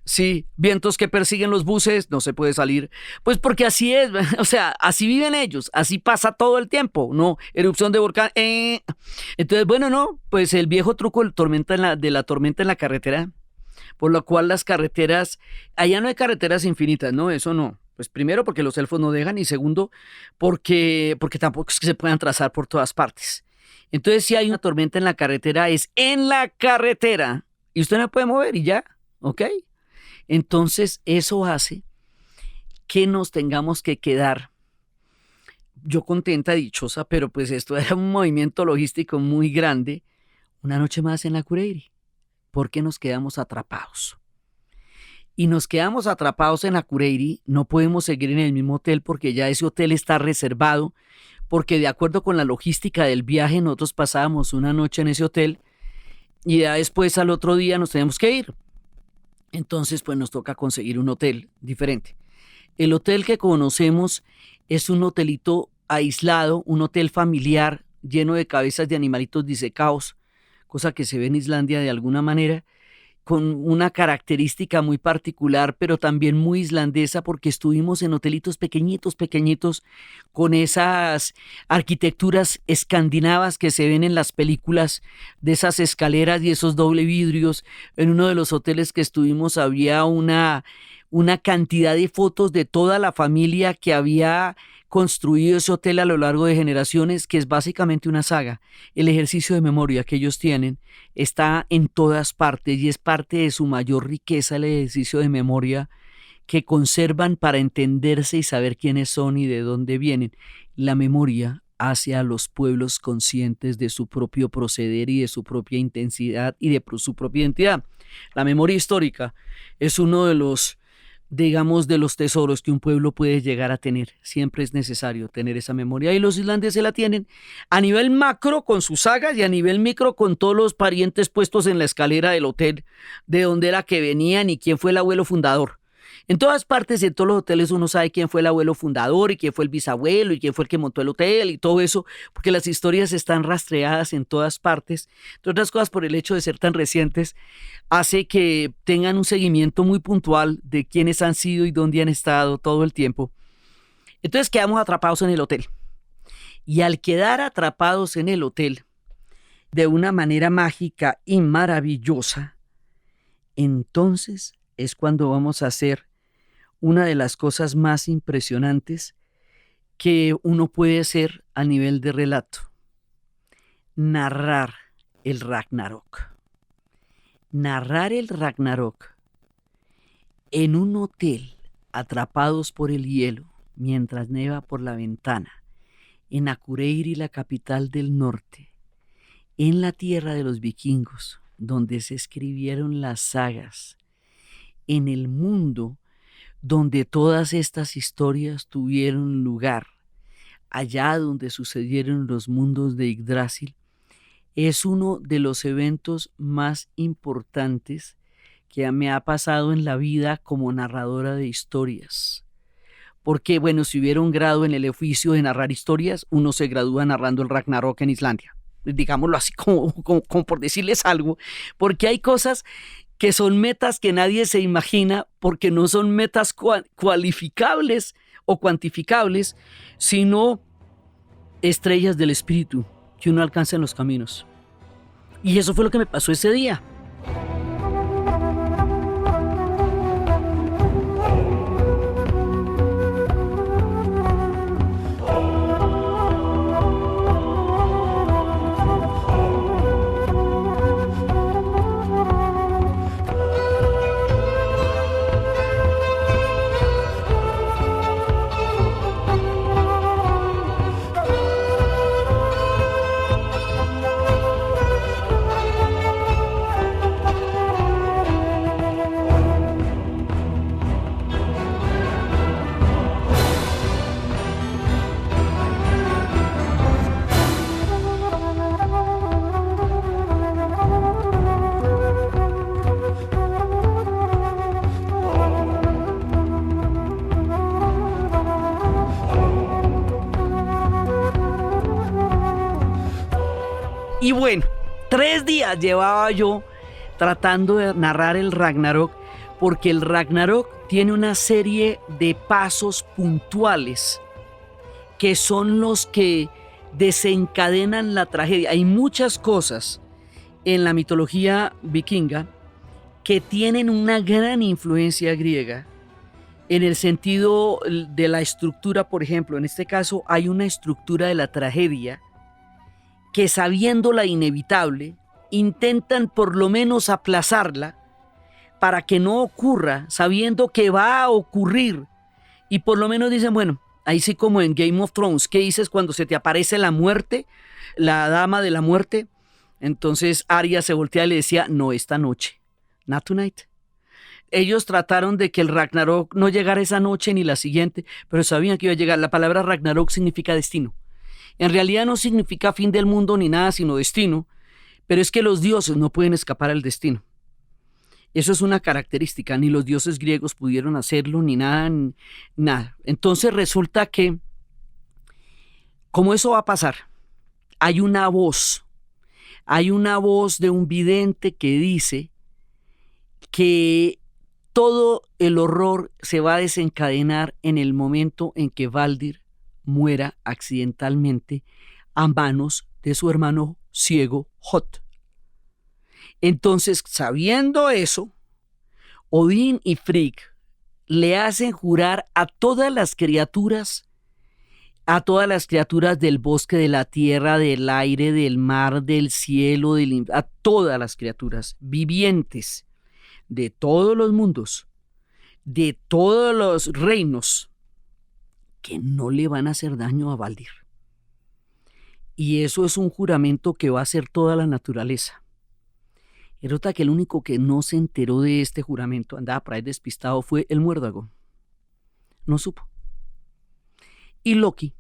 Sí, vientos que persiguen los buses, no se puede salir. Pues porque así es, o sea, así viven ellos, así pasa todo el tiempo, ¿no? Erupción de volcán. Entonces, bueno, no, pues el viejo truco de la tormenta en la carretera, por lo cual las carreteras, allá no hay carreteras infinitas, ¿no? Eso no. Pues primero porque los elfos no dejan y segundo porque tampoco es que se puedan trazar por todas partes. Entonces si hay una tormenta en la carretera es en la carretera y usted no puede mover y ya, ¿ok? Entonces eso hace que nos tengamos que quedar, yo contenta, dichosa, pero pues esto era un movimiento logístico muy grande, una noche más en la Akureyri, porque nos quedamos atrapados. Y nos quedamos atrapados en Akureyri, no podemos seguir en el mismo hotel porque ya ese hotel está reservado, porque de acuerdo con la logística del viaje nosotros pasábamos una noche en ese hotel y ya después al otro día nos teníamos que ir. Entonces pues nos toca conseguir un hotel diferente. El hotel que conocemos es un hotelito aislado, un hotel familiar lleno de cabezas de animalitos disecados, cosa que se ve en Islandia de alguna manera, con una característica muy particular, pero también muy islandesa, porque estuvimos en hotelitos pequeñitos, con esas arquitecturas escandinavas que se ven en las películas, de esas escaleras y esos doble vidrios. En uno de los hoteles que estuvimos había una cantidad de fotos de toda la familia que había construido ese hotel a lo largo de generaciones, que es básicamente una saga. El ejercicio de memoria que ellos tienen está en todas partes y es parte de su mayor riqueza, el ejercicio de memoria que conservan para entenderse y saber quiénes son y de dónde vienen. La memoria hace a los pueblos conscientes de su propio proceder y de su propia intensidad y de su propia identidad. La memoria histórica es uno de los, digamos, de los tesoros que un pueblo puede llegar a tener. Siempre es necesario tener esa memoria y los islandeses la tienen a nivel macro con sus sagas y a nivel micro con todos los parientes puestos en la escalera del hotel, de dónde era que venían y quién fue el abuelo fundador. En todas partes, en todos los hoteles uno sabe quién fue el abuelo fundador y quién fue el bisabuelo y quién fue el que montó el hotel y todo eso, porque las historias están rastreadas en todas partes. Entre otras cosas, por el hecho de ser tan recientes, hace que tengan un seguimiento muy puntual de quiénes han sido y dónde han estado todo el tiempo. Entonces quedamos atrapados en el hotel. Y al quedar atrapados en el hotel, de una manera mágica y maravillosa, entonces es cuando vamos a hacer una de las cosas más impresionantes que uno puede hacer a nivel de relato: narrar el Ragnarok. Narrar el Ragnarok en un hotel, atrapados por el hielo, mientras neva por la ventana, en Akureyri, la capital del norte, en la tierra de los vikingos, donde se escribieron las sagas, en el mundo donde todas estas historias tuvieron lugar, allá donde sucedieron los mundos de Yggdrasil, es uno de los eventos más importantes que me ha pasado en la vida como narradora de historias. Porque, bueno, si hubiera un grado en el oficio de narrar historias, uno se gradúa narrando el Ragnarok en Islandia. Digámoslo así como por decirles algo, porque hay cosas que son metas que nadie se imagina, porque no son metas cualificables o cuantificables, sino estrellas del espíritu que uno alcanza en los caminos. Y eso fue lo que me pasó ese día. Y bueno, 3 días llevaba yo tratando de narrar el Ragnarok, porque el Ragnarok tiene una serie de pasos puntuales que son los que desencadenan la tragedia. Hay muchas cosas en la mitología vikinga que tienen una gran influencia griega en el sentido de la estructura. Por ejemplo, en este caso hay una estructura de la tragedia que, sabiéndola inevitable, intentan por lo menos aplazarla para que no ocurra, sabiendo que va a ocurrir, y por lo menos dicen, bueno, ahí sí, como en Game of Thrones, ¿qué dices cuando se te aparece la muerte, la dama de la muerte? Entonces Arya se voltea y le decía, no esta noche, not tonight. Ellos trataron de que el Ragnarok no llegara esa noche ni la siguiente, pero sabían que iba a llegar. La palabra Ragnarok significa destino. En realidad no significa fin del mundo ni nada, sino destino, pero es que los dioses no pueden escapar al destino. Eso es una característica, ni los dioses griegos pudieron hacerlo, ni nada. Entonces resulta que, como eso va a pasar, hay una voz de un vidente que dice que todo el horror se va a desencadenar en el momento en que Valdir muera accidentalmente a manos de su hermano ciego Hot. Entonces, sabiendo eso, Odín y Frigg le hacen jurar a todas las criaturas del bosque, de la tierra, del aire, del mar, del cielo, a todas las criaturas vivientes de todos los mundos, de todos los reinos, que no le van a hacer daño a Valdir. Y eso es un juramento que va a hacer toda la naturaleza. Y resulta que el único que no se enteró de este juramento, andaba por ahí despistado, fue el muérdago. No supo. Y Loki,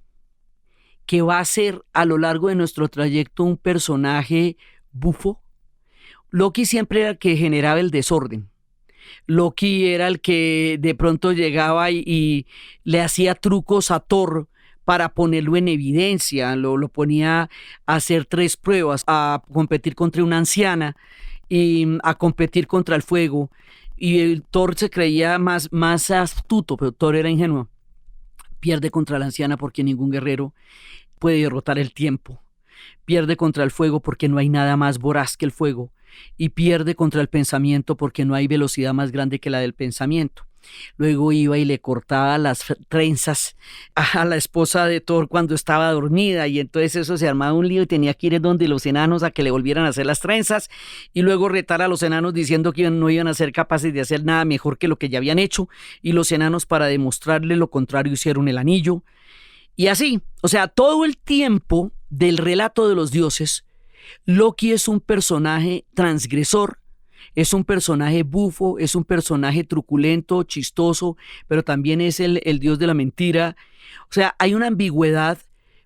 que va a ser a lo largo de nuestro trayecto un personaje bufo. Loki siempre era el que generaba el desorden. Loki era el que de pronto llegaba y le hacía trucos a Thor para ponerlo en evidencia, lo ponía a hacer 3 pruebas, a competir contra una anciana y a competir contra el fuego, y el Thor se creía más astuto, pero Thor era ingenuo. Pierde contra la anciana porque ningún guerrero puede derrotar el tiempo. Pierde contra el fuego porque no hay nada más voraz que el fuego. Y pierde contra el pensamiento porque no hay velocidad más grande que la del pensamiento. Luego iba y le cortaba las trenzas a la esposa de Thor cuando estaba dormida, y entonces eso se armaba un lío y tenía que ir donde los enanos a que le volvieran a hacer las trenzas, y luego retar a los enanos diciendo que no iban a ser capaces de hacer nada mejor que lo que ya habían hecho, y los enanos, para demostrarle lo contrario, hicieron el anillo. Y así, o sea, todo el tiempo del relato de los dioses, Loki es un personaje transgresor, es un personaje bufo, es un personaje truculento, chistoso, pero también es el dios de la mentira. O sea, hay una ambigüedad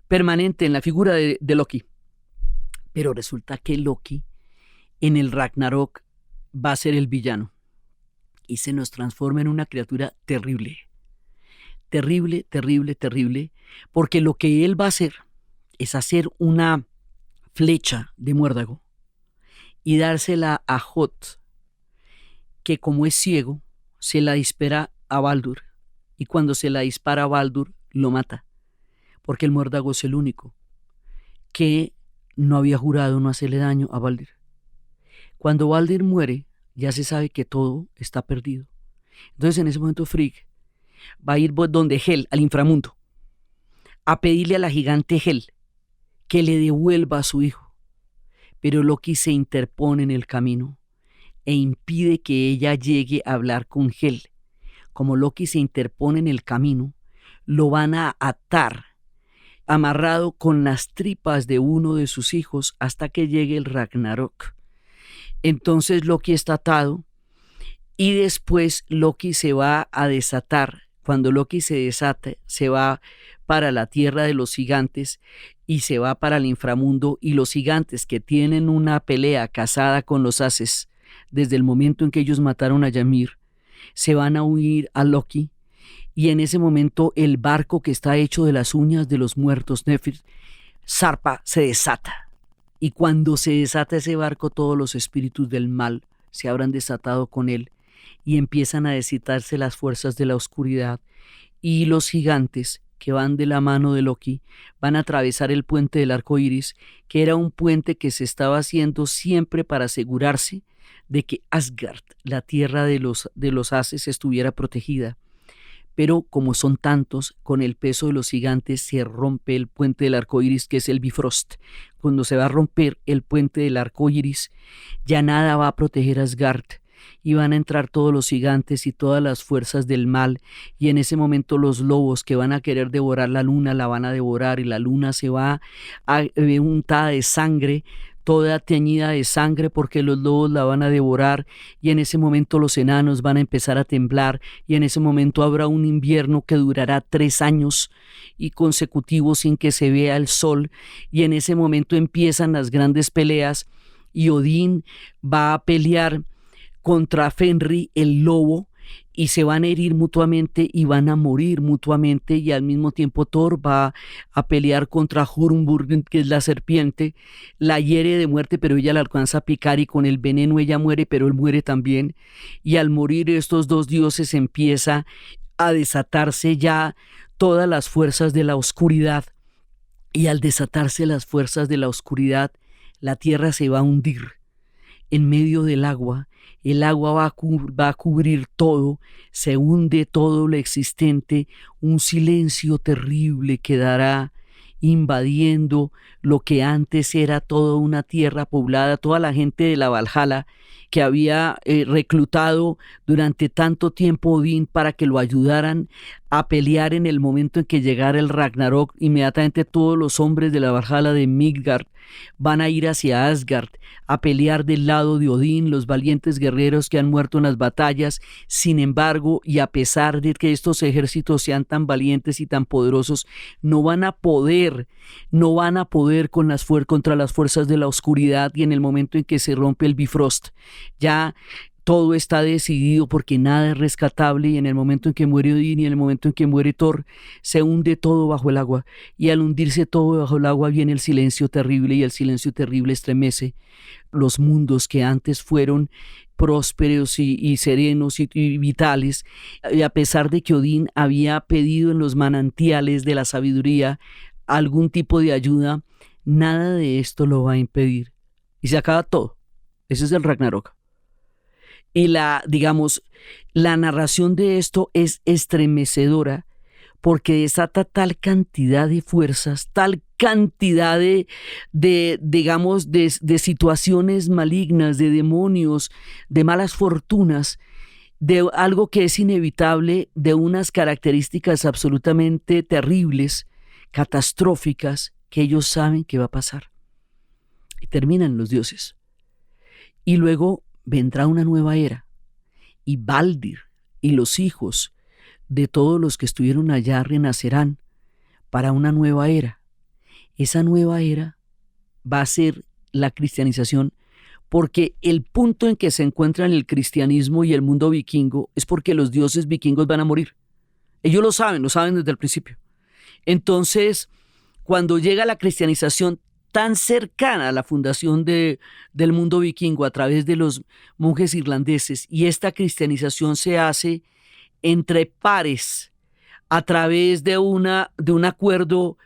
permanente en la figura de Loki. Pero resulta que Loki en el Ragnarok va a ser el villano y se nos transforma en una criatura terrible. Terrible, terrible, terrible, porque lo que él va a hacer es hacer una flecha de muérdago y dársela a Hot, que como es ciego, se la dispara a Baldur, y cuando se la dispara a Baldur, lo mata, porque el muérdago es el único que no había jurado no hacerle daño a Baldur. Cuando Baldur muere, ya se sabe que todo está perdido. Entonces en ese momento Frigg va a ir donde Hel, al inframundo, a pedirle a la gigante Hel que le devuelva a su hijo. Pero Loki se interpone en el camino e impide que ella llegue a hablar con Hel. Como Loki se interpone en el camino, lo van a atar, amarrado con las tripas de uno de sus hijos hasta que llegue el Ragnarok. Entonces Loki está atado y después Loki se va a desatar. Cuando Loki se desata, se va para la tierra de los gigantes y se va para el inframundo, y los gigantes que tienen una pelea casada con los Ases desde el momento en que ellos mataron a Ymir, se van a huir a Loki, y en ese momento el barco que está hecho de las uñas de los muertos Nefir zarpa, se desata, y cuando se desata ese barco todos los espíritus del mal se habrán desatado con él y empiezan a desatarse las fuerzas de la oscuridad, y los gigantes que van de la mano de Loki van a atravesar el puente del arco iris, que era un puente que se estaba haciendo siempre para asegurarse de que Asgard, la tierra de los Ases, estuviera protegida. Pero como son tantos, con el peso de los gigantes se rompe el puente del arco iris, que es el Bifrost. Cuando se va a romper el puente del arco iris, ya nada va a proteger a Asgard, y van a entrar todos los gigantes y todas las fuerzas del mal, y en ese momento los lobos que van a querer devorar la luna la van a devorar, y la luna se va a untada de sangre, toda teñida de sangre, porque los lobos la van a devorar, y en ese momento los enanos van a empezar a temblar, y en ese momento habrá un invierno que durará 3 años y consecutivos sin que se vea el sol, y en ese momento empiezan las grandes peleas, y Odín va a pelear contra Fenrir el lobo, y se van a herir mutuamente y van a morir mutuamente, y al mismo tiempo Thor va a pelear contra Hurmburg, que es la serpiente, la hiere de muerte, pero ella la alcanza a picar y con el veneno ella muere, pero él muere también, y al morir estos dos dioses empieza a desatarse ya todas las fuerzas de la oscuridad, y al desatarse las fuerzas de la oscuridad, la tierra se va a hundir en medio del agua. El agua va a cubrir todo, se hunde todo lo existente, un silencio terrible quedará invadiendo lo que antes era toda una tierra poblada, toda la gente de la Valhalla que había reclutado durante tanto tiempo Odín para que lo ayudaran a pelear en el momento en que llegara el Ragnarok. Inmediatamente todos los hombres de la Valhalla de Midgard van a ir hacia Asgard a pelear del lado de Odín, los valientes guerreros que han muerto en las batallas. Sin embargo, y a pesar de que estos ejércitos sean tan valientes y tan poderosos, no van a poder contra las fuerzas de la oscuridad, y en el momento en que se rompe el Bifrost, ya todo está decidido, porque nada es rescatable, y en el momento en que muere Odín y en el momento en que muere Thor, se hunde todo bajo el agua, y al hundirse todo bajo el agua viene el silencio terrible, y el silencio terrible estremece los mundos que antes fueron prósperos y serenos y vitales, y a pesar de que Odín había pedido en los manantiales de la sabiduría algún tipo de ayuda, nada de esto lo va a impedir, y se acaba todo. Ese es el Ragnarok. Y la narración de esto es estremecedora, porque desata tal cantidad de fuerzas, tal cantidad de situaciones malignas, de demonios, de malas fortunas, de algo que es inevitable, de unas características absolutamente terribles catastróficas que ellos saben que va a pasar. Y terminan los dioses. Y luego vendrá una nueva era. Y Baldir y los hijos de todos los que estuvieron allá renacerán para una nueva era. Esa nueva era va a ser la cristianización, porque el punto en que se encuentran el cristianismo y el mundo vikingo es porque los dioses vikingos van a morir. Ellos lo saben desde el principio. Entonces, cuando llega la cristianización tan cercana a la fundación del mundo vikingo a través de los monjes irlandeses, y esta cristianización se hace entre pares a través de un acuerdo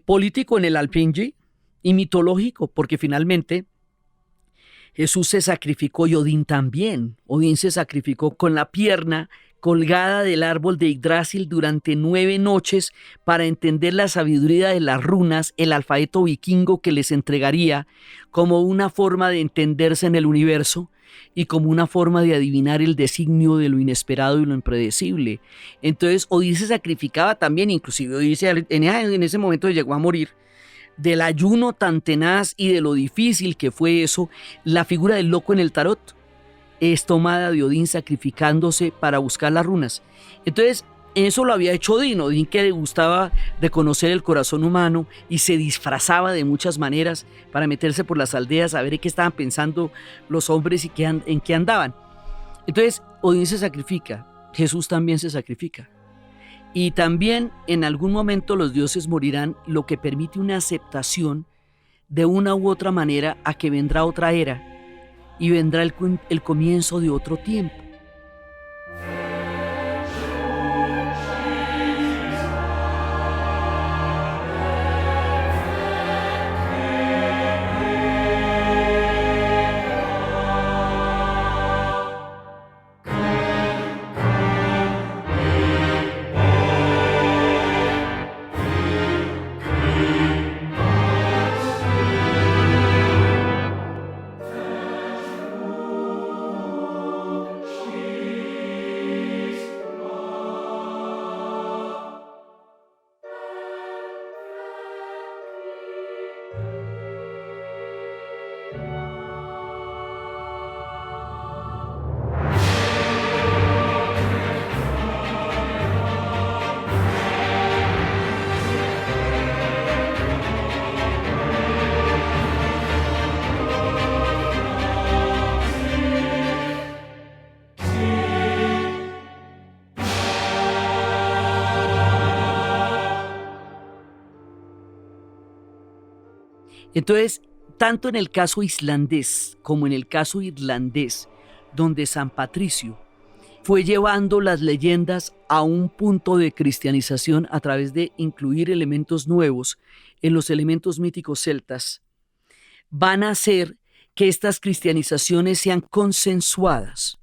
político en el Alþingi y mitológico, porque finalmente Jesús se sacrificó y Odín también. Odín se sacrificó con la pierna colgada del árbol de Yggdrasil durante 9 noches para entender la sabiduría de las runas, el alfabeto vikingo que les entregaría como una forma de entenderse en el universo y como una forma de adivinar el designio de lo inesperado y lo impredecible. Entonces Odín se sacrificaba también, inclusive Odín en ese momento llegó a morir. Del ayuno tan tenaz y de lo difícil que fue eso, la figura del loco en el tarot es tomada de Odín sacrificándose para buscar las runas. Entonces, eso lo había hecho Odín que le gustaba de conocer el corazón humano y se disfrazaba de muchas maneras para meterse por las aldeas a ver qué estaban pensando los hombres y en qué andaban. Entonces, Odín se sacrifica, Jesús también se sacrifica. Y también en algún momento los dioses morirán, lo que permite una aceptación de una u otra manera a que vendrá otra era y vendrá el comienzo de otro tiempo. Entonces, tanto en el caso islandés como en el caso irlandés, donde San Patricio fue llevando las leyendas a un punto de cristianización a través de incluir elementos nuevos en los elementos míticos celtas, van a hacer que estas cristianizaciones sean consensuadas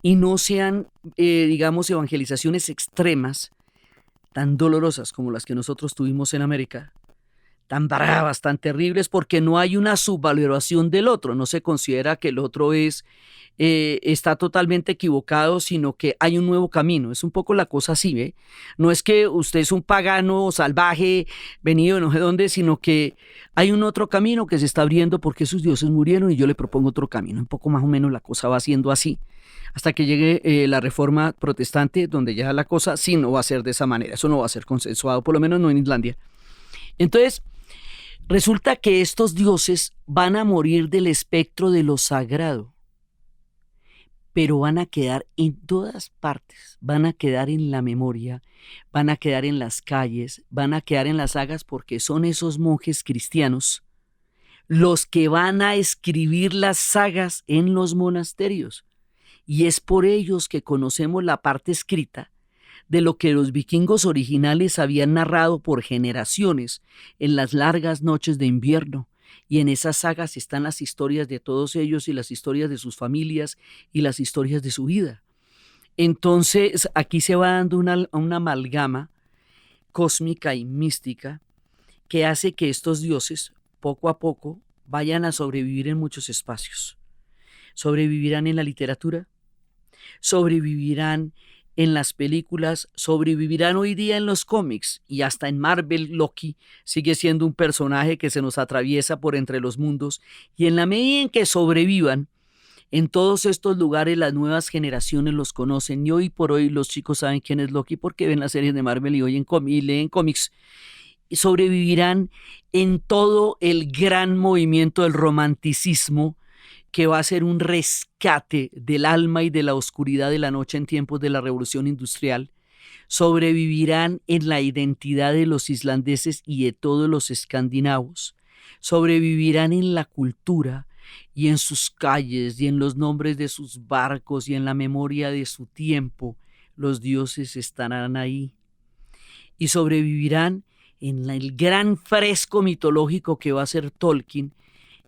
y no sean, evangelizaciones extremas, tan dolorosas como las que nosotros tuvimos en América, tan bravas, tan terribles, porque no hay una subvaloración del otro, no se considera que el otro está totalmente equivocado, sino que hay un nuevo camino. Es un poco la cosa así, ¿ve? No es que usted es un pagano salvaje, venido de no sé dónde, sino que hay un otro camino que se está abriendo porque sus dioses murieron y yo le propongo otro camino. Un poco más o menos la cosa va siendo así, hasta que llegue la reforma protestante, donde ya la cosa sí no va a ser de esa manera, eso no va a ser consensuado, por lo menos no en Islandia. Entonces, resulta que estos dioses van a morir del espectro de lo sagrado, pero van a quedar en todas partes, van a quedar en la memoria, van a quedar en las calles, van a quedar en las sagas, porque son esos monjes cristianos los que van a escribir las sagas en los monasterios. Y es por ellos que conocemos la parte escrita de lo que los vikingos originales habían narrado por generaciones en las largas noches de invierno, y en esas sagas están las historias de todos ellos y las historias de sus familias y las historias de su vida. Entonces aquí se va dando una amalgama cósmica y mística que hace que estos dioses poco a poco vayan a sobrevivir en muchos espacios. Sobrevivirán en la literatura, sobrevivirán en las películas, sobrevivirán hoy día en los cómics, y hasta en Marvel Loki sigue siendo un personaje que se nos atraviesa por entre los mundos, y en la medida en que sobrevivan, en todos estos lugares las nuevas generaciones los conocen, y hoy por hoy los chicos saben quién es Loki porque ven las series de Marvel y leen cómics. Y sobrevivirán en todo el gran movimiento del romanticismo, que va a ser un rescate del alma y de la oscuridad de la noche en tiempos de la Revolución Industrial. Sobrevivirán en la identidad de los islandeses y de todos los escandinavos. Sobrevivirán en la cultura y en sus calles y en los nombres de sus barcos y en la memoria de su tiempo. Los dioses estarán ahí. Y sobrevivirán en el gran fresco mitológico que va a ser Tolkien,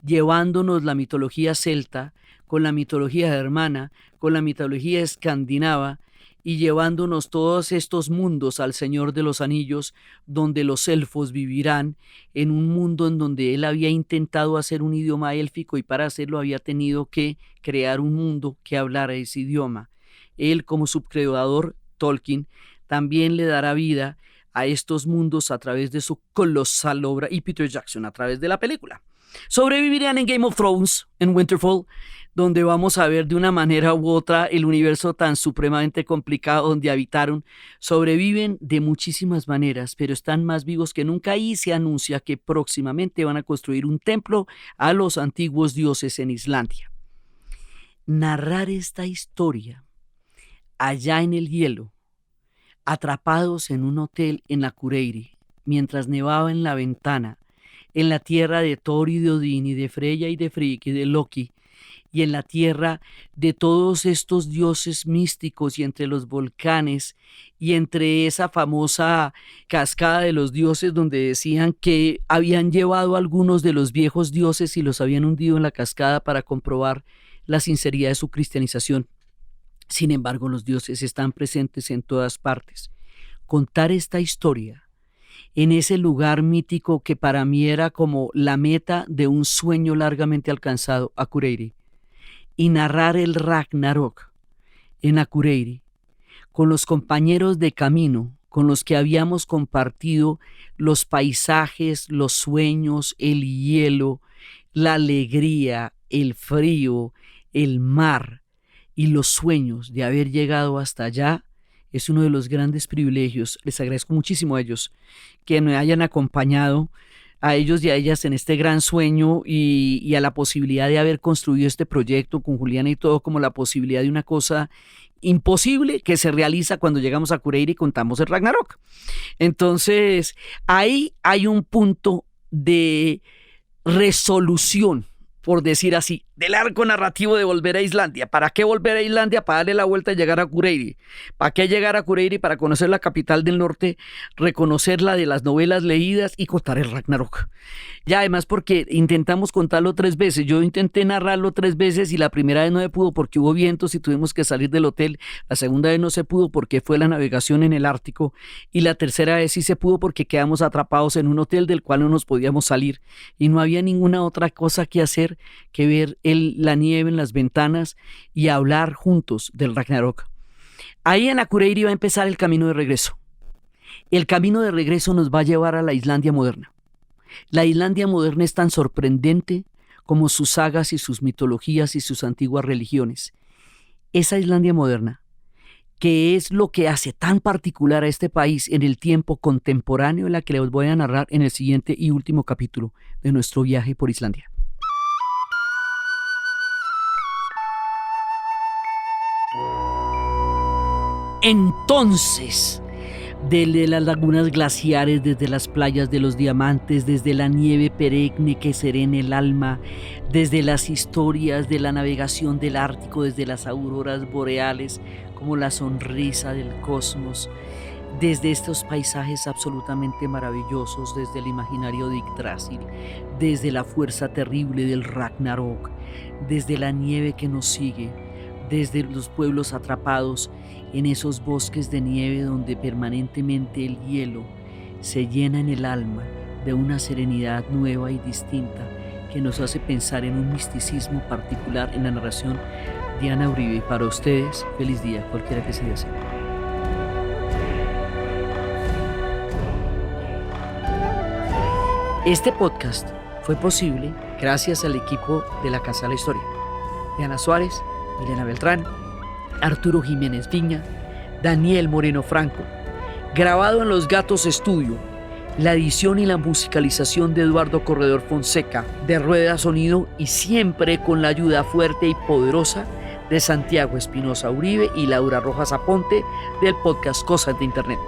llevándonos la mitología celta con la mitología germana, con la mitología escandinava, y llevándonos todos estos mundos al Señor de los Anillos, donde los elfos vivirán en un mundo en donde él había intentado hacer un idioma élfico, y para hacerlo había tenido que crear un mundo que hablara ese idioma. Él, como subcreador, Tolkien, también le dará vida a estos mundos a través de su colosal obra, y Peter Jackson a través de la película. Sobrevivirán en Game of Thrones, en Winterfell, donde vamos a ver de una manera u otra el universo tan supremamente complicado donde habitaron. Sobreviven de muchísimas maneras, pero están más vivos que nunca, y se anuncia que próximamente van a construir un templo a los antiguos dioses en Islandia. Narrar esta historia allá en el hielo, atrapados en un hotel en Akureyri, mientras nevaba en la ventana, en la tierra de Thor y de Odín y de Freya y de Frigg y de Loki, y en la tierra de todos estos dioses místicos, y entre los volcanes, y entre esa famosa cascada de los dioses donde decían que habían llevado a algunos de los viejos dioses y los habían hundido en la cascada para comprobar la sinceridad de su cristianización. Sin embargo, los dioses están presentes en todas partes. Contar esta historia en ese lugar mítico que para mí era como la meta de un sueño largamente alcanzado, Akureyri, y narrar el Ragnarok en Akureyri con los compañeros de camino con los que habíamos compartido los paisajes, los sueños, el hielo, la alegría, el frío, el mar y los sueños de haber llegado hasta allá. Es uno de los grandes privilegios. Les agradezco muchísimo a ellos que me hayan acompañado, a ellos y a ellas, en este gran sueño, y a la posibilidad de haber construido este proyecto con Juliana y todo, como la posibilidad de una cosa imposible que se realiza cuando llegamos a Akureyri y contamos el Ragnarok. Entonces, ahí hay un punto de resolución, por decir así, del arco narrativo de volver a Islandia. ¿Para qué volver a Islandia? Para darle la vuelta y llegar a Akureyri. ¿Para qué llegar a Akureyri? Para conocer la capital del norte, reconocerla de las novelas leídas y contar el Ragnarok. Y además porque intentamos contarlo 3 veces. Yo intenté narrarlo 3 veces y la primera vez no se pudo porque hubo vientos y tuvimos que salir del hotel. La segunda vez no se pudo porque fue la navegación en el Ártico. Y la tercera vez sí se pudo porque quedamos atrapados en un hotel del cual no nos podíamos salir. Y no había ninguna otra cosa que hacer que ver la nieve en las ventanas y hablar juntos del Ragnarok. Ahí en Akureyri va a empezar el camino de regreso. El camino de regreso nos va a llevar a la Islandia moderna. La Islandia moderna es tan sorprendente como sus sagas y sus mitologías y sus antiguas religiones. Esa Islandia moderna, que es lo que hace tan particular a este país en el tiempo contemporáneo, en la que les voy a narrar en el siguiente y último capítulo de nuestro viaje por Islandia. Entonces, desde las lagunas glaciares, desde las playas de los diamantes, desde la nieve perenne que serena el alma, desde las historias de la navegación del Ártico, desde las auroras boreales, como la sonrisa del cosmos, desde estos paisajes absolutamente maravillosos, desde el imaginario de Yggdrasil, desde la fuerza terrible del Ragnarok, desde la nieve que nos sigue, desde los pueblos atrapados en esos bosques de nieve donde permanentemente el hielo se llena en el alma de una serenidad nueva y distinta que nos hace pensar en un misticismo particular en la narración de Ana Uribe. Y para ustedes, feliz día, cualquiera que sea. Este podcast fue posible gracias al equipo de la Casa de la Historia. Diana Suárez, Milena Beltrán, Arturo Jiménez Viña, Daniel Moreno Franco. Grabado en Los Gatos Estudio. La edición y la musicalización de Eduardo Corredor Fonseca, de Rueda Sonido, y siempre con la ayuda fuerte y poderosa de Santiago Espinosa Uribe y Laura Rojas Aponte del podcast Cosas de Internet.